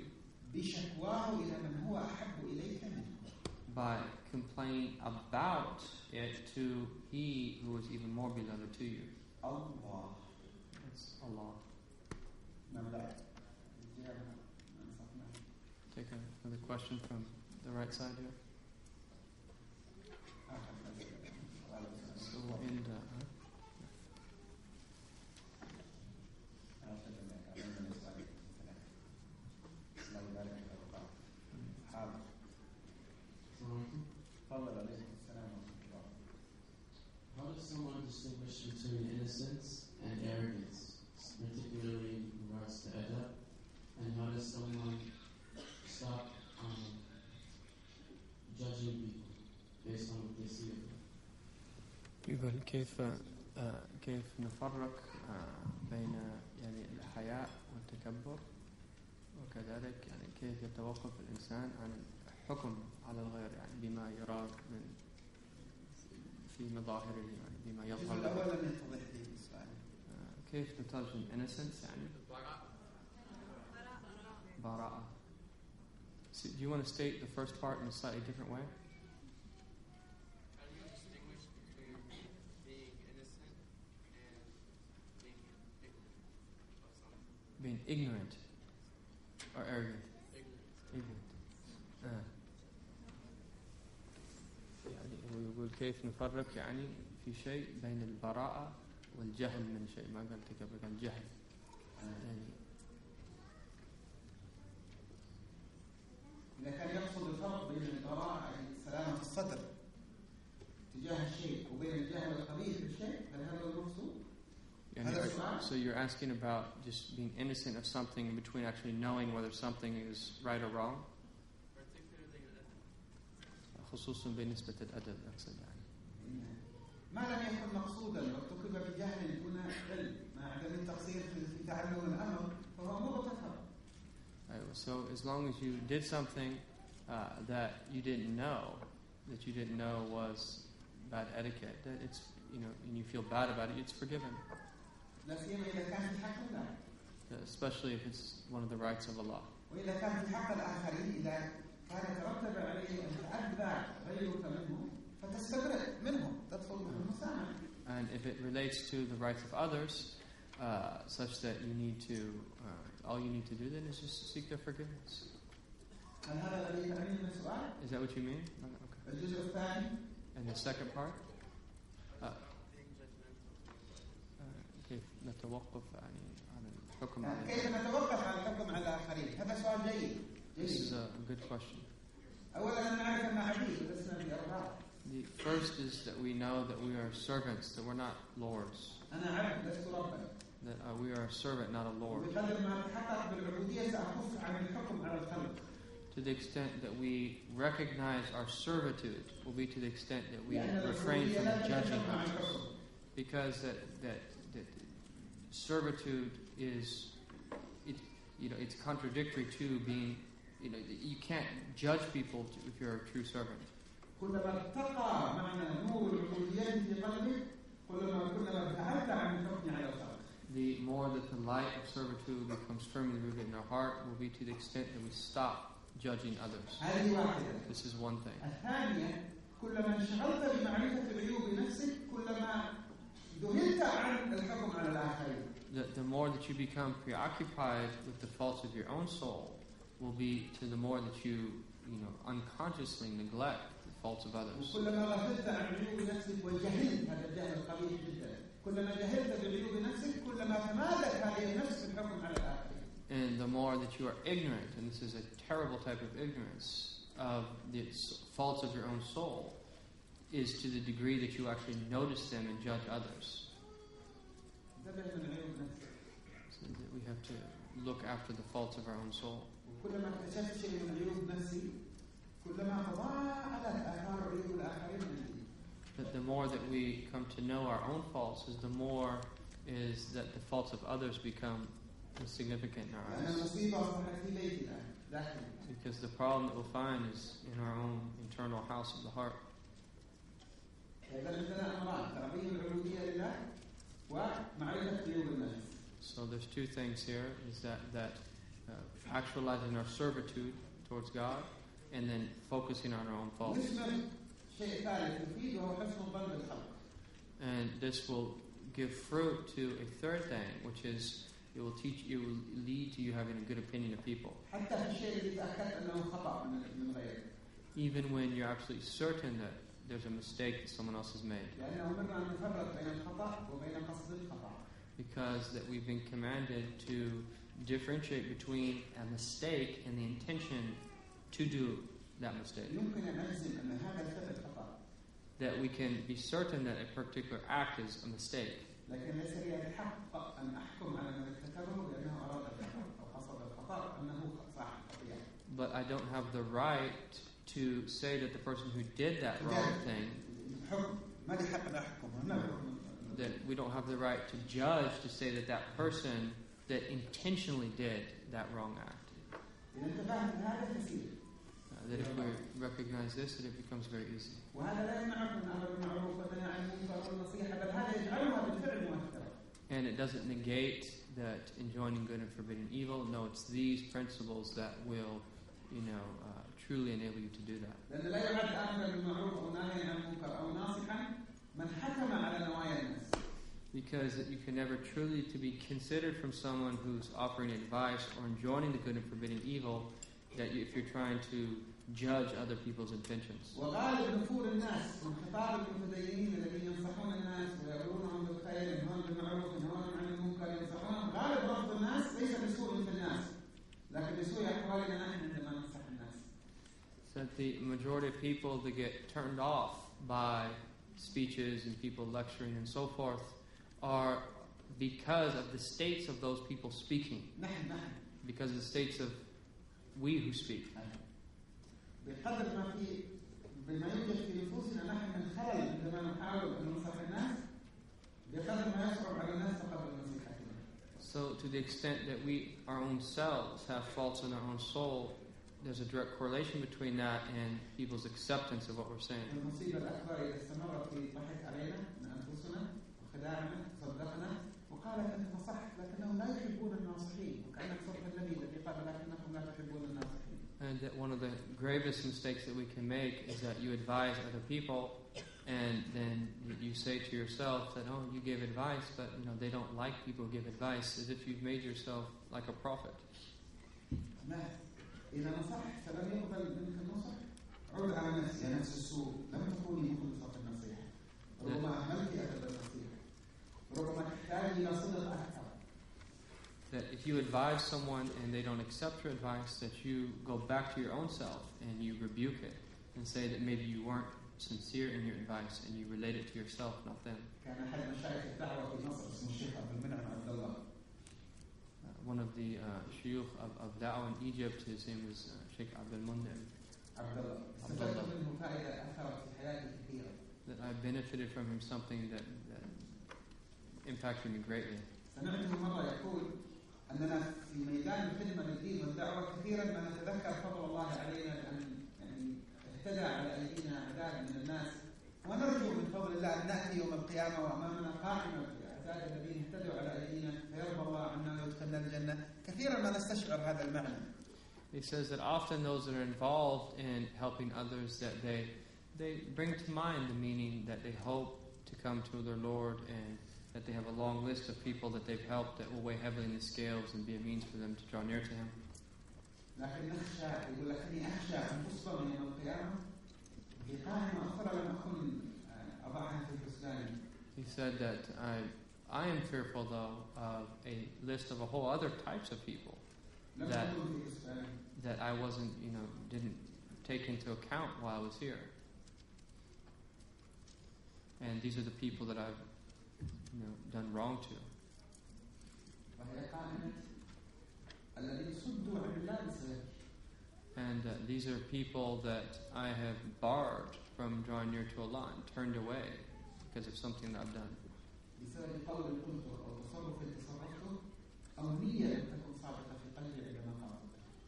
بشكواه إلى من هو أحب إليك منك. by complaining about it to he who is even more beloved to you. الله. It's Allah. نبدأ. Take another question from the right side here. So we'll end. How does someone distinguish between innocence and arrogance, particularly in regards to adab? And how does someone stop judging people based on what they see of them? يقول كيف نفرق بين يعني الحياء والتكبر، وكذلك يعني كيف يتوقف الإنسان عن الحكم على الغير يعني بما يراه من في مظاهره يعني بما يظهر له. الأول لم يتضح لي السؤال. كيف نترجم innocence يعني براءة. So, do you want to state the first part in a slightly different way? How do you distinguish between being innocent and being ignorant? ignorant or arrogant? Ignorant. يعني ويقول كيف نفرق يعني في شيء بين البراءة والجهل من شيء، ما قلت قبل، قال جهل يعني. إذا كان يقصد الفرق بين البراءة أي سلامة الصدر تجاه الشيء وبين الجهل القبيح بالشيء، هل هذا المقصود؟ So you're asking about just being innocent of something in between actually knowing whether something is right or wrong? خصوصا بالنسبة للأدب أقصد يعني. ما لم يكن مقصودا وارتكب بجهل يكون علم مع عدم التقصير في تعلم الأمر فهو مغتفر. So as long as you did something that you didn't know was bad etiquette, that it's, you know, and you feel bad about it, it's forgiven. لا سيما إذا كان في حق الله. Especially if it's one of the rights of Allah. وإذا كان في حق الآخرين إذا كان ترتب عليه أن تأذى غيرك منهم فتستبرئ منهم تدخل بالمسامحة. And if it relates to the rights of others, such that you need to, all you need to do then is just seek their forgiveness. هل هذا الذي يفهمني من السؤال؟ Is that what you mean? Okay. الجزء الثاني. And the second part? كيف نتوقف يعني عن الحكم على كيف نتوقف عن الحكم على الآخرين؟ هذا سؤال جيد. This is a good question. أولا نعرف أن عبيد ولسنا بأرباب. The first is that we know that we are servants, that we're not lords. أنا عبد لست ربا. That we are a servant, not a lord. وبقدر ما أتحقق بالعبودية سأكف عن الحكم على الخلق. To the extent that we recognize our servitude will be to the extent that we refrain from judging others. Because that servitude is, it's contradictory to being, you can't judge people if you're a true servant. كلما ارتقى معنى نور العبودية في قلبك كلما ابتعدت عن الحكم على الخلق. The more that the light of servitude becomes firmly rooted in our heart will be to the extent that we stop judging others. This is one thing. الثانية كلما انشغلت بمعرفة عيوب نفسك كلما ذهلت عن الحكم على الآخرين. The more that you become preoccupied with the faults of your own soul will be to the more that you unconsciously neglect the faults of others. وكلما غفلت عن عيوب نفسك وجهلت هذا الجهل القبيح جدا. كلما جهلت بعيوب نفسك كلما تمادت هذه النفس في الحكم على الآخرين. And the more that you are ignorant, and this is a terrible type of ignorance of the faults of your own soul, is to the degree that you actually notice them and judge others. So that we have to look after the faults of our own soul. That the more that we come to know our own faults, the more is that the faults of others become insignificant in our eyes. Because the problem that we'll find is in our own internal house of the heart. So there's two things here, is that actualizing our servitude towards God and then focusing on our own faults. And this will give fruit to a third thing, which is it will lead to you having a good opinion of people. Even when you're absolutely certain that there's a mistake that someone else has made. Because that we've been commanded to differentiate between a mistake and the intention to do that mistake. That we can be certain that a particular act is a mistake. But I don't have the right to say that the person who did that wrong thing, that we don't have the right to judge to say that that person that intentionally did that wrong act. That if we recognize this, that it becomes very easy. And it doesn't negate that enjoining good and forbidding evil. No, it's these principles that will, truly enable you to do that. Because you can never truly to be considered from someone who's offering advice or enjoining the good and forbidding evil, that if you're trying to judge other people's intentions. وغالب نفور الناس وانخفاض المتدينين الذين ينصحون الناس ويأمرونهم بالخير ينهون بالمعروف ينهون عن المنكر ينصحونهم، غالب رفض الناس ليس بسوء في الناس لكن بسوء أحوالنا نحن عندما ننصح الناس. That the majority of people that get turned off by speeches and people lecturing and so forth are because of the states of those people speaking. Because of the states of we who speak. بقدر ما في بما يوجد في نفوسنا نحن من خلل عندما نحاول أن ننصح الناس بقدر ما يصعب على الناس تقبل نصيحتنا. So to the extent that we our own selves have faults in our own soul, there's a direct correlation between that and people's acceptance of what we're saying. المصيبة الأكبر إذا استمرت في الضحك علينا من أنفسنا وخداعنا صدقنا وقالت أنت نصحت لكنهم لا يحبون الناصحين وكأنك صرت النبي الذي قال لكنكم لا تحبون الناصحين. And that one of the gravest mistakes that we can make is that you advise other people and then you say to yourself that, oh, you gave advice, but they don't like people who give advice, as if you've made yourself like a prophet. إذا نصحت فلم يقبل منك النصح عود على نفسي نفس السوء لم تكوني مخلصة في النصيحة ربما أهملت أدب النصيحة ربما تحتاج إلى صدق أكثر. That if you advise someone and they don't accept your advice, that you go back to your own self and you rebuke it and say that maybe you weren't sincere in your advice and you relate it to yourself, not them. كان أحد مشايخ الدعوة في مصر اسمه الشيخ عبد المنعم عبد الله. One of the shuyukh of da'wah in Egypt, his name is Sheikh Abdul Mundim. That I benefited from him something that impacted me greatly. سمعته مرة يقول أننا في ميدان الخدمة للدين والدعوة كثيرا ما نتذكر فضل الله علينا أن اهتدى على أيدينا أعداد من الناس ونرجو من فضل الله أن نأتي يوم القيامة وأمامنا قائمة أعداد الذين اهتدوا على أيدينا فيرضى الله عنا ويدخلنا الجنة. كثيرا ما نستشعر هذا المعنى. He says that often those that are involved in helping others, that they bring to mind the meaning that they hope to come to their Lord, and that they have a long list of people that they've helped that will weigh heavily in the scales and be a means for them to draw near to Him. لكن نخشى يقول لك إني أخشى أن تصبر يوم القيامة بقائمة أخرى لم أكن أضعها في حسباني. He said that I am fearful though of a list of a whole other types of people that I wasn't, didn't take into account while I was here. And these are the people that I've done wrong to. And these are people that I have barred from drawing near to Allah and turned away because of something that I've done.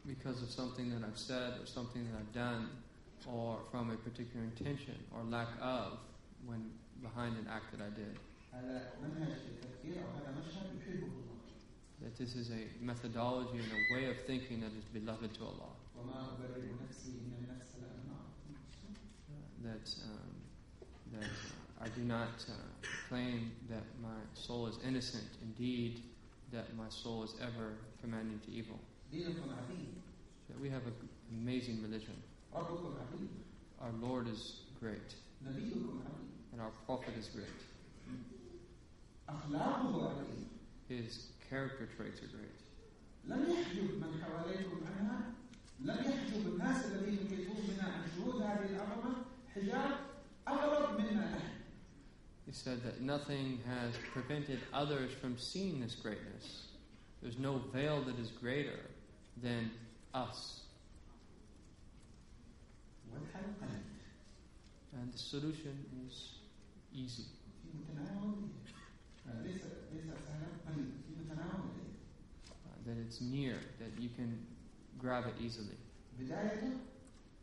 Because of something that I've said or something that I've done, or from a particular intention or lack of when behind an act that I did. That this is a methodology and a way of thinking that is beloved to Allah. That I do not claim that my soul is innocent. Indeed, that my soul is ever commanding to evil. That we have an amazing religion. Our Lord is great. And our Prophet is great. His character traits are great. He said that nothing has prevented others from seeing this greatness. There's no veil that is greater than us. And the solution is easy. That it's near, that you can grab it easily.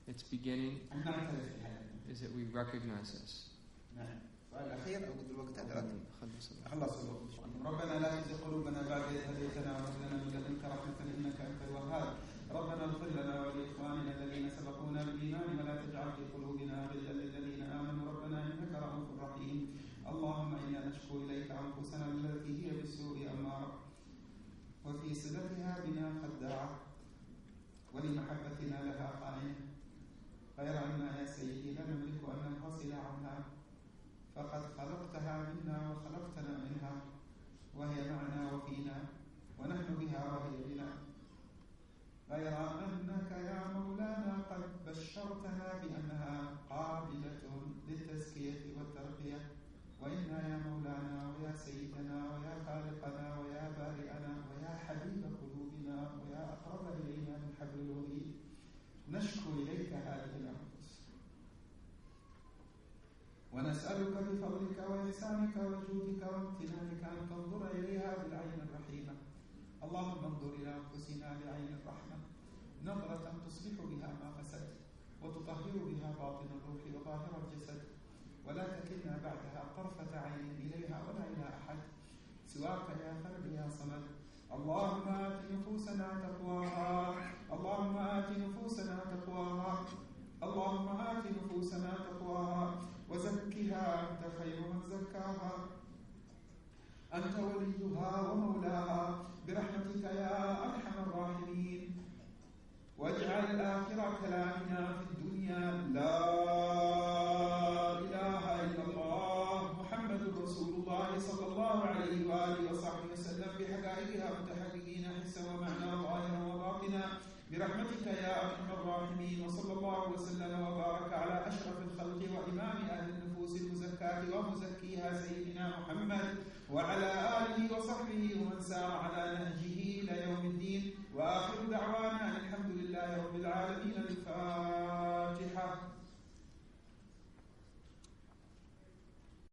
Its beginning is that we recognize this. ربنا لا تزغ قلوبنا بعد إذ هديتنا وهب لنا من لدنك رحمة إنك أنت الوهاب ربنا اغفر لنا ولإخواننا الذين سبقونا بالإيمان ولا تجعل في قلوبنا غلا للذين آمنوا ربنا إنك رؤوف رحيم اللهم اللهم إنا نشكو إليك أنفسنا التي هي بالسوء أمارة وفي صلتها بنا خداعة ولمحبتنا لها قائمة، غير أننا يا سيدي لا نملك أن ننفصل عنها، فقد خلقتها منا وخلقتنا منها، وهي معنا وفينا ونحن بها وهي بنا، غير أنك يا مولانا قد بشرتنا بأنها قابلة للتزكية والترقية، وإنا يا مولانا ويا سيدنا ويا خالقنا ويا بارئنا ويا حبيب قلوبنا ويا أقرب إلينا من حبل الوريد نشكو إليك هذه الأنفس، ونسألك بفضلك وإحسانك وجودك وامتنانك أن تنظر إليها بالعين الرحيمة. اللهم انظر إلى أنفسنا بعين الرحمة نظرة تصلح بها ما فسد وتطهر بها باطن الروح وظاهر الجسد، ولا تكلنا بعدها طرفة عين إليها ولا إلى أحد سواك يا فرد يا صمد. اللهم آت نفوسنا تقواها، اللهم آت نفوسنا تقواها، اللهم آت نفوسنا تقواها وزكها أنت خير من زكاها، أنت وليها ومولاها برحمتك يا أرحم الراحمين. واجعل آخر كلامنا في الدنيا لا إله إلا الله محمد رسول الله صلى الله عليه وآله وصحبه وسلم بحقائقها متحققين حسا ومعنى ظاهرا وباطنا برحمتك يا أرحم الراحمين. وصلى الله وسلم وبارك على أشرف الخلق وإمام أهل النفوس المزكاة ومزكيها سيدنا محمد وعلى آله وصحبه ومن سار على نهجه إلى يوم الدين. وآخر دعوانا